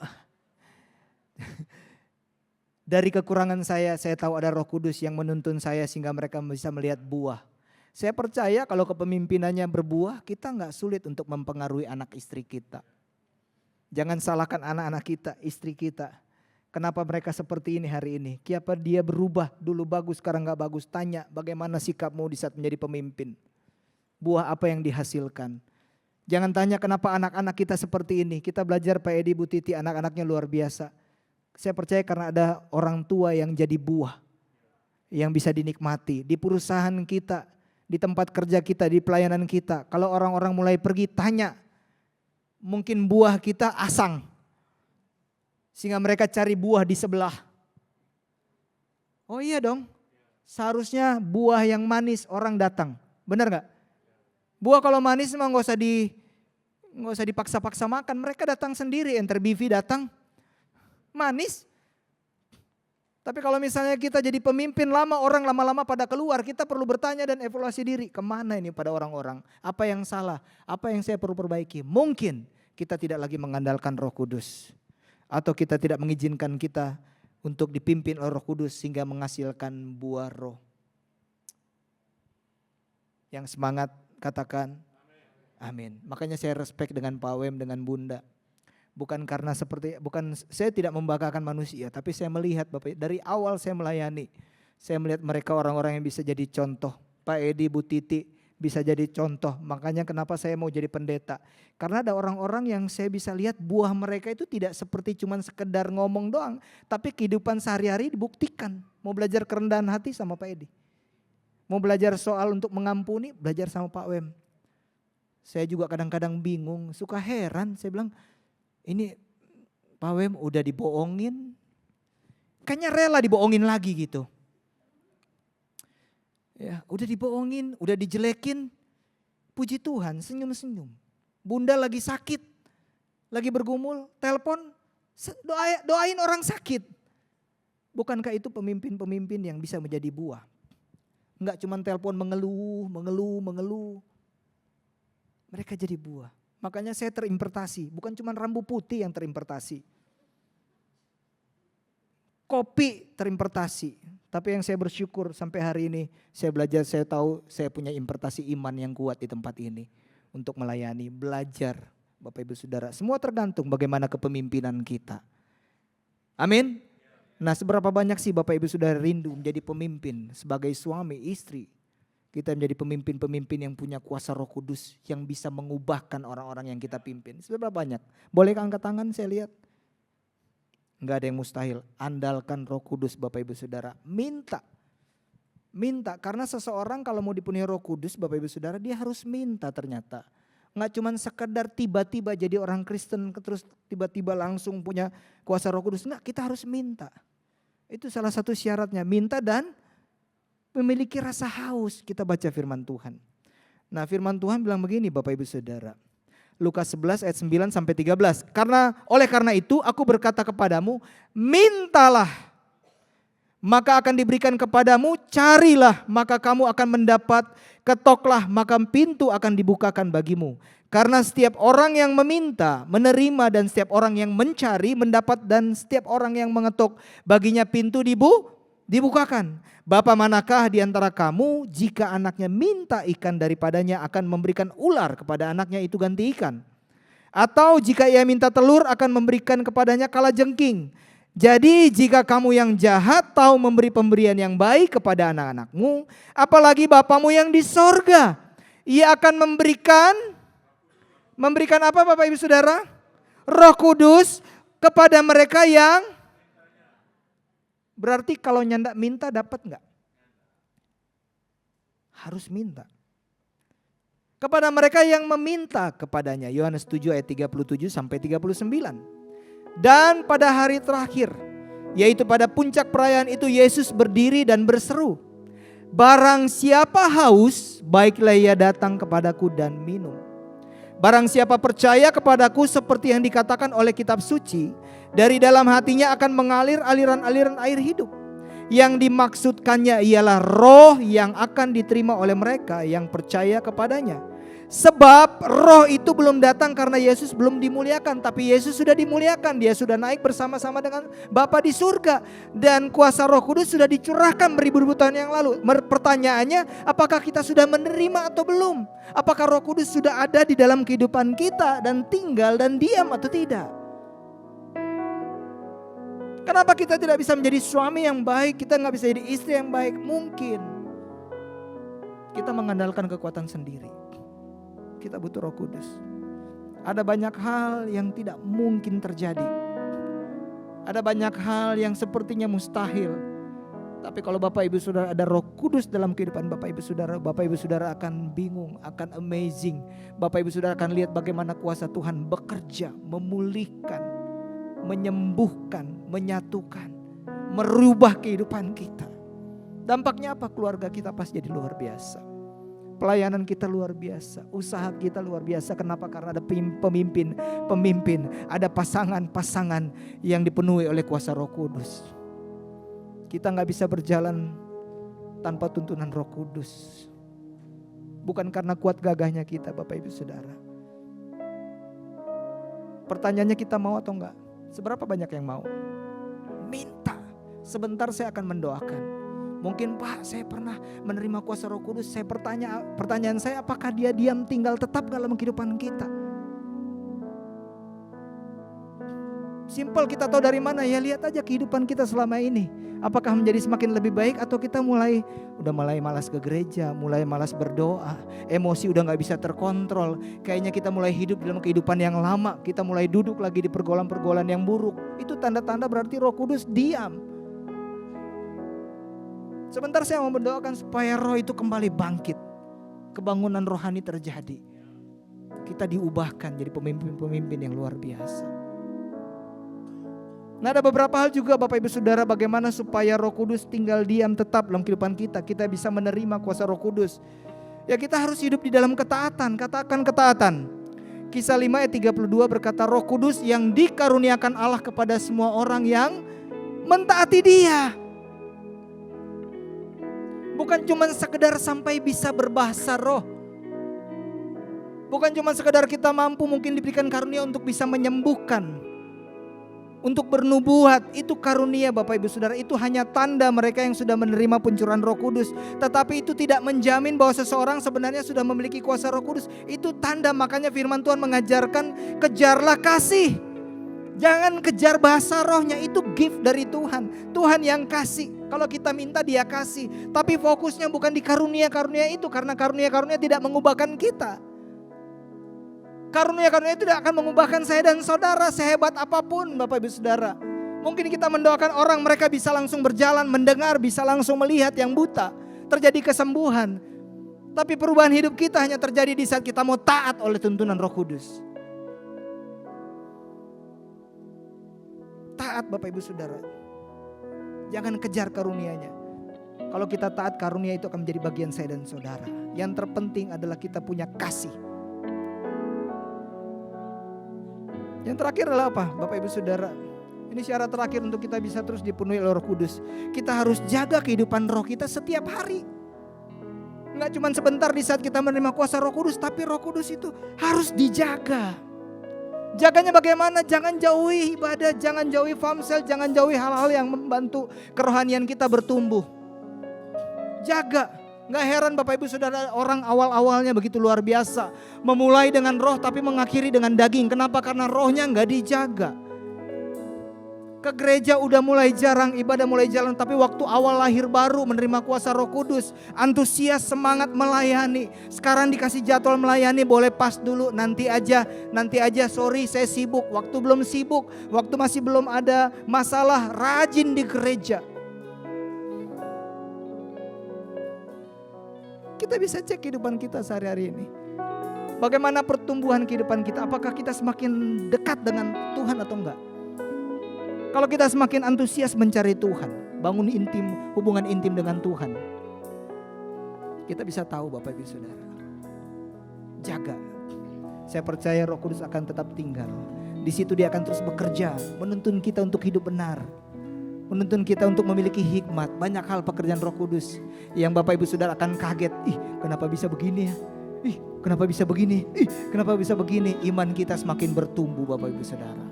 H: Dari kekurangan saya tahu ada Roh Kudus yang menuntun saya sehingga mereka bisa melihat buah. Saya percaya kalau kepemimpinannya berbuah, kita enggak sulit untuk mempengaruhi anak istri kita. Jangan salahkan anak-anak kita, istri kita. Kenapa mereka seperti ini hari ini? Kenapa dia berubah, dulu bagus sekarang gak bagus? Tanya bagaimana sikapmu di saat menjadi pemimpin. Buah apa yang dihasilkan. Jangan tanya kenapa anak-anak kita seperti ini. Kita belajar Pak Edi, Bu Titi, anak-anaknya luar biasa. Saya percaya karena ada orang tua yang jadi buah. yang bisa dinikmati di perusahaan kita, di tempat kerja kita, di pelayanan kita. Kalau orang-orang mulai pergi, tanya, mungkin buah kita asang, sehingga mereka cari buah di sebelah. Oh iya dong, seharusnya buah yang manis orang datang, benar gak? Buah kalau manis memang gak usah dipaksa-paksa makan, mereka datang sendiri. Enter BV datang, manis. Tapi kalau misalnya kita jadi pemimpin lama, orang lama-lama pada keluar, kita perlu bertanya dan evaluasi diri. Kemana ini pada orang-orang? Apa yang salah? Apa yang saya perlu perbaiki? Mungkin kita tidak lagi mengandalkan Roh Kudus. Atau kita tidak mengizinkan kita untuk dipimpin oleh Roh Kudus sehingga menghasilkan buah roh. Yang semangat katakan amin. Makanya saya respect dengan Pak Wem, dengan Bunda. Bukan saya tidak membanggakan manusia, tapi saya melihat Bapak, dari awal saya melayani, saya melihat mereka orang-orang yang bisa jadi contoh. Pak Edi, Bu Titi bisa jadi contoh. Makanya kenapa saya mau jadi pendeta. Karena ada orang-orang yang saya bisa lihat buah mereka itu tidak seperti cuman sekedar ngomong doang, tapi kehidupan sehari-hari dibuktikan. Mau belajar kerendahan hati sama Pak Edi. Mau belajar soal untuk mengampuni, belajar sama Pak Wem. Saya juga kadang-kadang bingung, suka heran, saya bilang, ini Pak Wem udah dibohongin, kayaknya rela dibohongin lagi gitu. Ya, udah dibohongin, udah dijelekin, puji Tuhan senyum-senyum. Bunda lagi sakit, lagi bergumul, telepon, doain orang sakit. Bukankah itu pemimpin-pemimpin yang bisa menjadi buah? Enggak cuma telepon mengeluh. Mereka jadi buah. Makanya saya terimportasi, bukan cuma rambu putih yang terimportasi. Kopi terimportasi, tapi yang saya bersyukur sampai hari ini saya belajar, saya tahu saya punya importasi iman yang kuat di tempat ini. Untuk melayani, belajar Bapak Ibu Saudara. Semua tergantung bagaimana kepemimpinan kita. Amin. Nah, seberapa banyak sih Bapak Ibu Saudara rindu menjadi pemimpin sebagai suami, istri. Kita menjadi pemimpin-pemimpin yang punya kuasa Roh Kudus yang bisa mengubahkan orang-orang yang kita pimpin. Seberapa banyak? Boleh angkat tangan saya lihat? Enggak ada yang mustahil. Andalkan Roh Kudus Bapak Ibu Saudara. Minta. Karena seseorang kalau mau dipenuhi Roh Kudus Bapak Ibu Saudara, dia harus minta ternyata. Enggak cuma sekedar tiba-tiba jadi orang Kristen terus tiba-tiba langsung punya kuasa Roh Kudus. Enggak, kita harus minta. Itu salah satu syaratnya. Minta dan memiliki rasa haus. Kita baca firman Tuhan. Nah, firman Tuhan bilang begini Bapak Ibu Saudara. Lukas 11 ayat 9 sampai 13. Oleh karena itu aku berkata kepadamu, mintalah maka akan diberikan kepadamu, carilah maka kamu akan mendapat, ketoklah maka pintu akan dibukakan bagimu. Karena setiap orang yang meminta menerima, dan setiap orang yang mencari mendapat, dan setiap orang yang mengetuk baginya pintu dibukakan. Bapa manakah di antara kamu jika anaknya minta ikan daripadanya akan memberikan ular kepada anaknya itu ganti ikan? Atau jika ia minta telur akan memberikan kepadanya kalajengking? Jadi jika kamu yang jahat tahu memberi pemberian yang baik kepada anak-anakmu, apalagi Bapamu yang di sorga, ia akan memberikan apa Bapak Ibu Saudara? Roh Kudus kepada mereka yang, berarti kalau nyandak minta dapat enggak? Harus minta. Kepada mereka yang meminta kepadanya. Yohanes 7 ayat 37 sampai 39. Dan pada hari terakhir, yaitu pada puncak perayaan itu, Yesus berdiri dan berseru, barang siapa haus, baiklah ia datang kepadaku dan minum. Barang siapa percaya kepadaku seperti yang dikatakan oleh kitab suci, dari dalam hatinya akan mengalir aliran-aliran air hidup. Yang dimaksudkannya ialah roh yang akan diterima oleh mereka yang percaya kepadanya. Sebab roh itu belum datang karena Yesus belum dimuliakan, tapi Yesus sudah dimuliakan. Dia sudah naik bersama-sama dengan Bapa di surga. Dan kuasa Roh Kudus sudah dicurahkan beribu-ribu tahun yang lalu. Pertanyaannya, apakah kita sudah menerima atau belum? Apakah Roh Kudus sudah ada di dalam kehidupan kita dan tinggal dan diam atau tidak? Kenapa kita tidak bisa menjadi suami yang baik? Kita nggak bisa jadi istri yang baik? Mungkin kita mengandalkan kekuatan sendiri. Kita butuh Roh Kudus. Ada banyak hal yang tidak mungkin terjadi. Ada banyak hal yang sepertinya mustahil. Tapi kalau Bapak Ibu Saudara ada Roh Kudus dalam kehidupan Bapak Ibu Saudara akan bingung, akan amazing. Bapak Ibu Saudara akan lihat bagaimana kuasa Tuhan bekerja, memulihkan, menyembuhkan, menyatukan, merubah kehidupan kita. Dampaknya apa? Keluarga kita pasti jadi luar biasa. Pelayanan kita luar biasa, usaha kita luar biasa. Kenapa? Karena ada pemimpin, ada pasangan-pasangan yang dipenuhi oleh kuasa Roh Kudus. Kita gak bisa berjalan tanpa tuntunan Roh Kudus. Bukan karena kuat gagahnya kita, Bapak Ibu Saudara. Pertanyaannya, kita mau atau enggak? Seberapa banyak yang mau? Minta. Sebentar saya akan mendoakan. Mungkin, Pak, saya pernah menerima kuasa Roh Kudus. Pertanyaan saya, apakah dia diam tinggal tetap dalam kehidupan kita? Simpel, kita tahu dari mana? Ya lihat aja kehidupan kita selama ini. Apakah menjadi semakin lebih baik atau kita mulai malas ke gereja, mulai malas berdoa, emosi udah gak bisa terkontrol. Kayaknya kita mulai hidup dalam kehidupan yang lama, kita mulai duduk lagi di pergaulan-pergaulan yang buruk. Itu tanda-tanda berarti Roh Kudus diam. Sebentar saya mau mendoakan supaya roh itu kembali bangkit. Kebangunan rohani terjadi. Kita diubahkan jadi pemimpin-pemimpin yang luar biasa. Nah, ada beberapa hal juga Bapak Ibu Saudara, bagaimana supaya Roh Kudus tinggal diam tetap dalam kehidupan kita. Kita bisa menerima kuasa Roh Kudus. Ya, kita harus hidup di dalam ketaatan. Katakan ketaatan. Kisah 5 ayat 32 berkata, Roh Kudus yang dikaruniakan Allah kepada semua orang yang mentaati Dia. Bukan cuma sekedar sampai bisa berbahasa roh. Bukan cuma sekedar kita mampu mungkin diberikan karunia untuk bisa menyembuhkan, untuk bernubuat. Itu karunia Bapak Ibu Saudara. Itu hanya tanda mereka yang sudah menerima pencurahan Roh Kudus. Tetapi itu tidak menjamin bahwa seseorang sebenarnya sudah memiliki kuasa Roh Kudus. Itu tanda, makanya firman Tuhan mengajarkan kejarlah kasih. Jangan kejar bahasa rohnya, itu gift dari Tuhan. Tuhan yang kasih. Kalau kita minta Dia kasih. Tapi fokusnya bukan di karunia-karunia itu. Karena karunia-karunia tidak mengubahkan kita. Karunia-karunia itu tidak akan mengubahkan saya dan saudara sehebat apapun Bapak Ibu Saudara. Mungkin kita mendoakan orang, mereka bisa langsung berjalan, mendengar, bisa langsung melihat yang buta. Terjadi kesembuhan. Tapi perubahan hidup kita hanya terjadi di saat kita mau taat oleh tuntunan Roh Kudus. Taat Bapak Ibu Saudara. Jangan kejar karunianya. Kalau kita taat, karunia itu akan menjadi bagian saya dan saudara. Yang terpenting adalah kita punya kasih. Yang terakhir adalah apa Bapak Ibu Saudara? Ini syarat terakhir untuk kita bisa terus dipenuhi oleh Roh Kudus. Kita harus jaga kehidupan roh kita setiap hari. Enggak cuma sebentar di saat kita menerima kuasa Roh Kudus, tapi Roh Kudus itu harus dijaga. Jaganya bagaimana? Jangan jauhi ibadah, jangan jauhi famsel, jangan jauhi hal-hal yang membantu kerohanian kita bertumbuh. Jaga. Gak heran Bapak Ibu Saudara, orang awal-awalnya begitu luar biasa. Memulai dengan roh tapi mengakhiri dengan daging. Kenapa? Karena rohnya gak dijaga. Ke gereja udah mulai jarang, ibadah mulai jalan. Tapi waktu awal lahir baru menerima kuasa Roh Kudus, antusias, semangat melayani. Sekarang dikasih jadwal melayani, boleh pas dulu, nanti aja, sorry saya sibuk. Waktu belum sibuk, waktu masih belum ada masalah, rajin di gereja. Kita bisa cek kehidupan kita sehari-hari ini. Bagaimana pertumbuhan kehidupan kita? Apakah kita semakin dekat dengan Tuhan atau enggak? Kalau kita semakin antusias mencari Tuhan, bangun hubungan intim dengan Tuhan, kita bisa tahu Bapak Ibu Saudara. Jaga. Saya percaya Roh Kudus akan tetap tinggal. Di situ Dia akan terus bekerja, menuntun kita untuk hidup benar. Menuntun kita untuk memiliki hikmat. Banyak hal pekerjaan Roh Kudus yang Bapak Ibu Saudara akan kaget. Kenapa bisa begini ya? Kenapa bisa begini? Kenapa bisa begini? Iman kita semakin bertumbuh Bapak Ibu Saudara.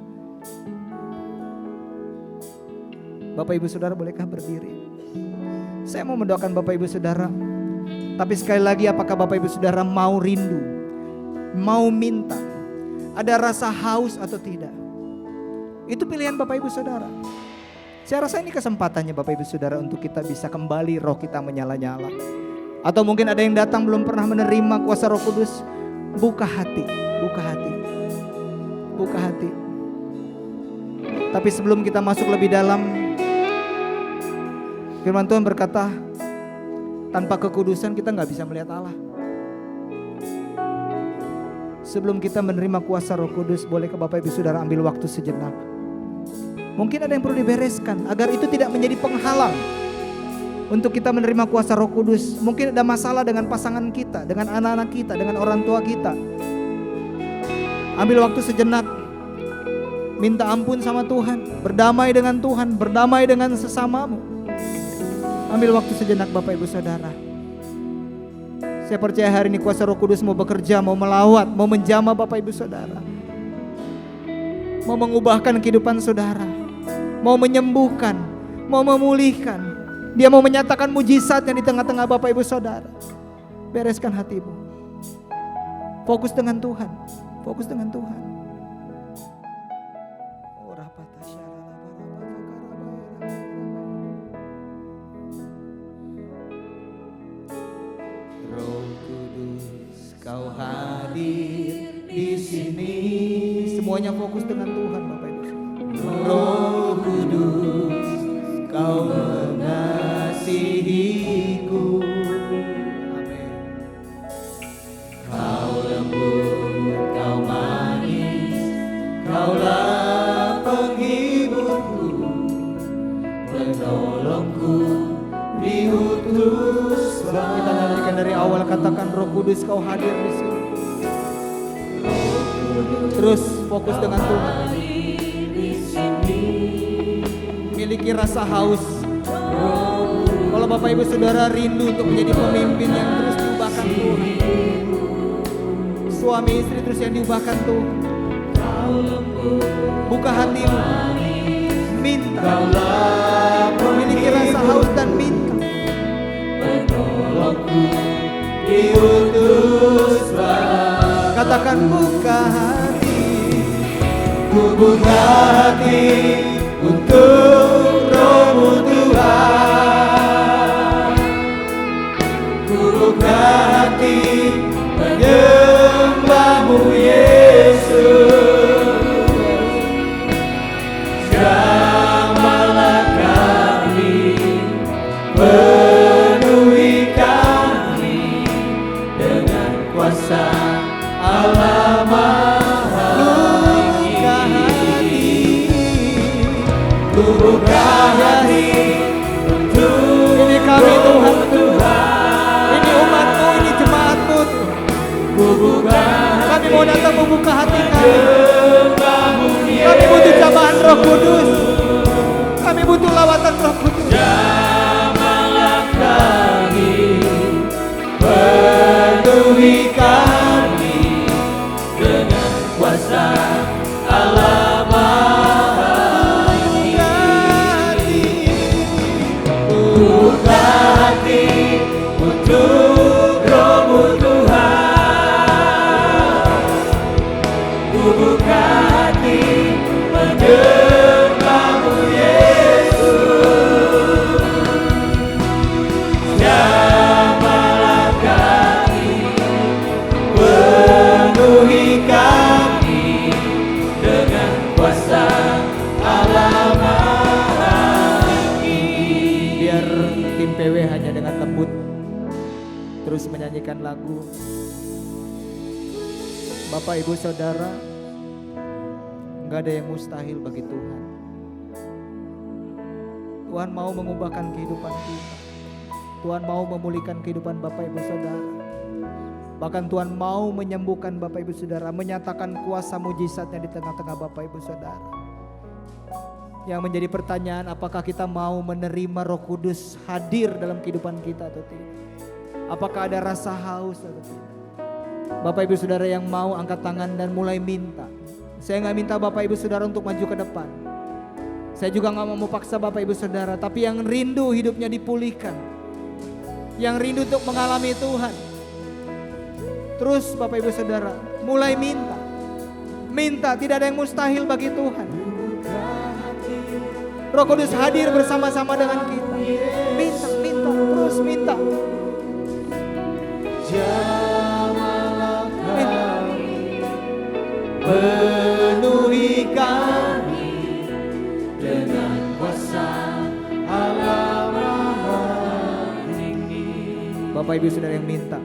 H: Bapak Ibu Saudara bolehkah berdiri? Saya mau mendoakan Bapak Ibu Saudara. Tapi sekali lagi, apakah Bapak Ibu Saudara mau rindu? Mau minta? Ada rasa haus atau tidak? Itu pilihan Bapak Ibu Saudara. Saya rasa ini kesempatannya Bapak Ibu Saudara untuk kita bisa kembali roh kita menyala-nyala. Atau mungkin ada yang datang belum pernah menerima kuasa Roh Kudus. Buka hati, buka hati, buka hati. Tapi sebelum kita masuk lebih dalam, Firman Tuhan berkata, tanpa kekudusan kita nggak bisa melihat Allah. Sebelum kita menerima kuasa Roh Kudus, boleh ke Bapak Ibu Saudara ambil waktu sejenak. Mungkin ada yang perlu dibereskan agar itu tidak menjadi penghalang untuk kita menerima kuasa Roh Kudus. Mungkin ada masalah dengan pasangan kita, dengan anak-anak kita, dengan orang tua kita. Ambil waktu sejenak, minta ampun sama Tuhan, berdamai dengan Tuhan, berdamai dengan sesamamu. Ambil waktu sejenak Bapak Ibu Saudara. Saya percaya hari ini kuasa Roh Kudus mau bekerja, mau melawat, mau menjamah Bapak Ibu Saudara. Mau mengubahkan kehidupan saudara, mau menyembuhkan, mau memulihkan. Dia mau menyatakan mujizatnya di tengah-tengah Bapak Ibu Saudara. Bereskan hatimu. Fokus dengan Tuhan. Fokus dengan Tuhan. Roh Kudus, Kau hadir di sini. Semuanya fokus dengan Tuhan Bapak Ibu. Roh Kudus, Kau mengasihiku. Amin. Kau lembut, Kau manis, Kaulah penghiburku, penolongku, diutus. Sebelum kita nantikan dari awal, katakan Roh Kudus Kau hadir di sini. Terus fokus dengan Tuhan. Miliki rasa haus. Kalau Bapak Ibu Saudara rindu untuk menjadi pemimpin yang terus diubahkan Tuhan, suami istri terus yang diubahkan Tuhan, buka hatimu, minta. Memiliki rasa haus dan minta. Katakan buka hati, ku buka hati untuk Roh-Mu Tuhan. Ku buka hati menyembah-Mu Yesus. Jamahlah kami, penuhi kami dengan kuasa Allah Maha Tinggi. Ku buka hati untuk ini kami Tuhan, ini umat-Mu, ini jemaat-Mu. Ku buka, kami mau datang membuka hati kami. Kami butuh jamahan Roh Kudus. Kami butuh lawatan Roh Kudus. Jamahlah kami, penuhi kami dengan kuasa Allah Maha Tinggi. Buka hati untuk Roh-Mu Tuhan. Ku buka hati menyembah-Mu Yesus. Jamahlah kami, penuhi kami dengan kuasa Allah Maha Tinggi. Biar tim PW hanya dengan lembut terus menyanyikan lagu. Bapak Ibu Saudara, enggak ada yang mustahil bagi Tuhan. Tuhan mau mengubahkan kehidupan kita. Tuhan mau memulihkan kehidupan Bapak Ibu Saudara. Bahkan Tuhan mau menyembuhkan Bapak Ibu Saudara, menyatakan kuasa mujizatnya di tengah-tengah Bapak Ibu Saudara. Yang menjadi pertanyaan, apakah kita mau menerima Roh Kudus hadir dalam kehidupan kita atau tidak? Apakah ada rasa haus atau tidak? Bapak Ibu Saudara yang mau angkat tangan dan mulai minta. Saya gak minta Bapak Ibu Saudara untuk maju ke depan. Saya juga gak mau paksa Bapak Ibu Saudara. Tapi yang rindu hidupnya dipulihkan, yang rindu untuk mengalami Tuhan, terus Bapak Ibu Saudara mulai minta. Minta, tidak ada yang mustahil bagi Tuhan. Roh Kudus hadir bersama-sama dengan kita. Minta, minta, terus minta. Jamahlah kami, penuhi kami dengan kuasa Allah Maha Bapak Ibu Saudara yang minta.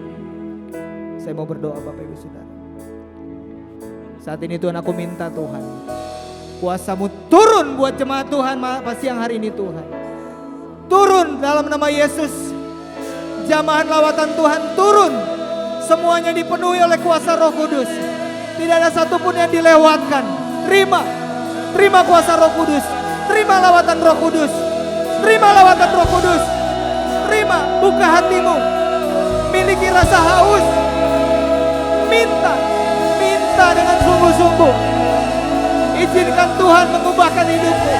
H: Saya mau berdoa Bapak Ibu Saudara. Saat ini Tuhan aku minta Tuhan, kuasa-Mu turun buat jemaat Tuhan pas siang hari ini Tuhan. Turun dalam nama Yesus. Jamahan lawatan Tuhan turun. Semuanya dipenuhi oleh kuasa Roh Kudus. Tidak ada satupun yang dilewatkan. Terima kuasa Roh Kudus. Terima lawatan Roh Kudus. Terima lawatan Roh Kudus. Terima, buka hatimu. Miliki rasa haus. Minta dengan sungguh-sungguh. Izinkan Tuhan mengubahkan hidupmu.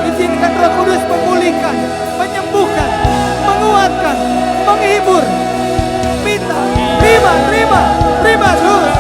H: Izinkan Roh Kudus memulihkan, menyembuhkan, menguatkan, menghibur. Minta, terima terus.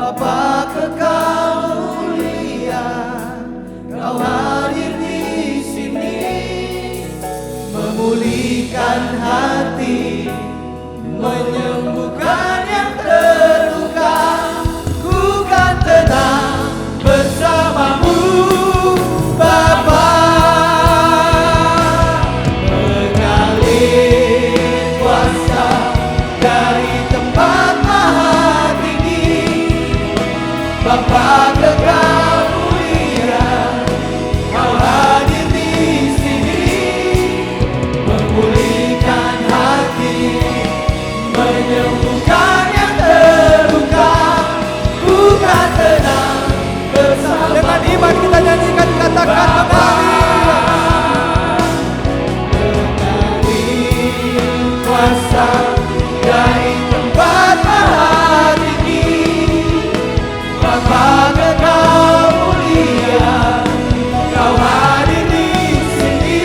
H: Bapa kekal mulia, Kau hadir di sini, memulihkan hati, menyembuhkan yang terluka. Ku kan tenang bersamamu, Bapa. Mengalir kuasa dari tempat maha tinggi, Bapa kekal mulia, Kau hadir di sini, memulihkan hati, menyembuhkan yang terluka. Bukan tenang bersama. Dengan iman kita nyanyikan, katakan mengalir kuasa dari tempat maha tinggi, Bapa kekal mulia, Kau hadir di sini,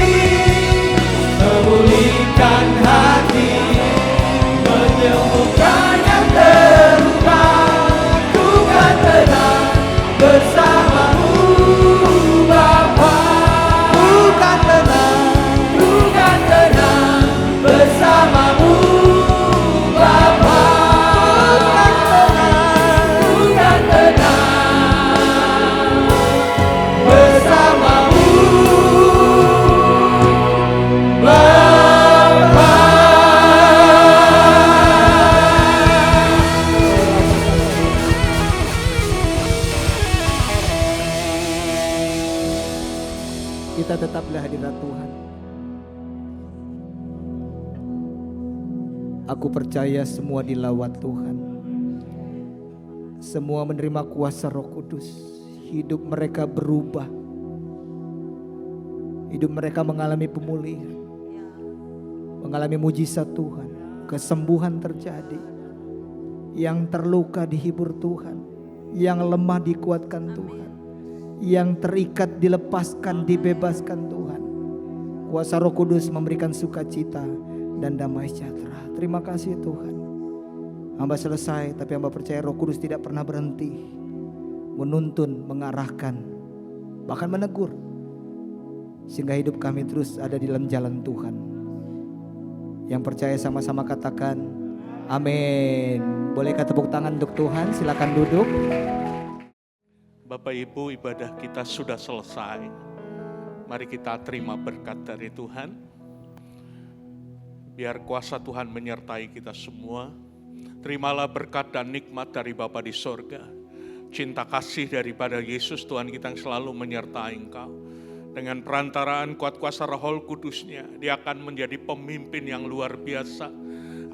H: memulihkan hati, menyembuhkan yang terluka. Ku kan tenang bersamamu, Bapa. Bukan tenang bersamamu, Bapa. Bukan tenang bersamamu, Bapa. Kita tetaplah hadirat Tuhan. Aku percaya semua dilawat Tuhan. Semua menerima kuasa Roh Kudus. Hidup mereka berubah. Hidup mereka mengalami pemulihan. Mengalami mujizat Tuhan. Kesembuhan terjadi. Yang terluka dihibur Tuhan. Yang lemah dikuatkan Tuhan. Yang terikat dilepaskan, dibebaskan Tuhan. Kuasa Roh Kudus memberikan sukacita dan damai sejahtera. Terima kasih Tuhan. Hamba selesai, tapi hamba percaya Roh Kudus tidak pernah berhenti menuntun, mengarahkan, bahkan menegur, sehingga hidup kami terus ada di dalam jalan Tuhan. Yang percaya sama-sama katakan amin. Bolehkah tepuk tangan untuk Tuhan? Silakan duduk.
I: Bapak Ibu, ibadah kita sudah selesai. Mari kita terima berkat dari Tuhan. Biar kuasa Tuhan menyertai kita semua. Terimalah berkat dan nikmat dari Bapa di sorga. Cinta kasih daripada Yesus Tuhan kita yang selalu menyertai engkau. Dengan perantaraan kuat kuasa Roh Kudusnya, Dia akan menjadi pemimpin yang luar biasa.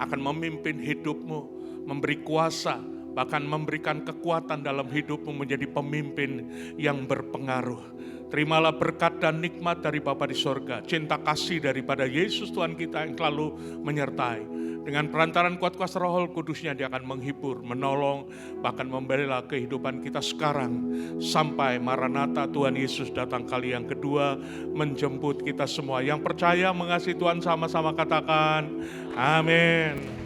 I: Akan memimpin hidupmu, memberi kuasa, bahkan memberikan kekuatan dalam hidupmu menjadi pemimpin yang berpengaruh. Terimalah berkat dan nikmat dari Bapa di sorga. Cinta kasih daripada Yesus Tuhan kita yang selalu menyertai. Dengan perantaran kuat kuasa Roh Kudusnya, Dia akan menghibur, menolong, bahkan membela kehidupan kita sekarang. Sampai Maranatha Tuhan Yesus datang kali yang kedua menjemput kita semua. Yang percaya mengasihi Tuhan sama-sama katakan amin.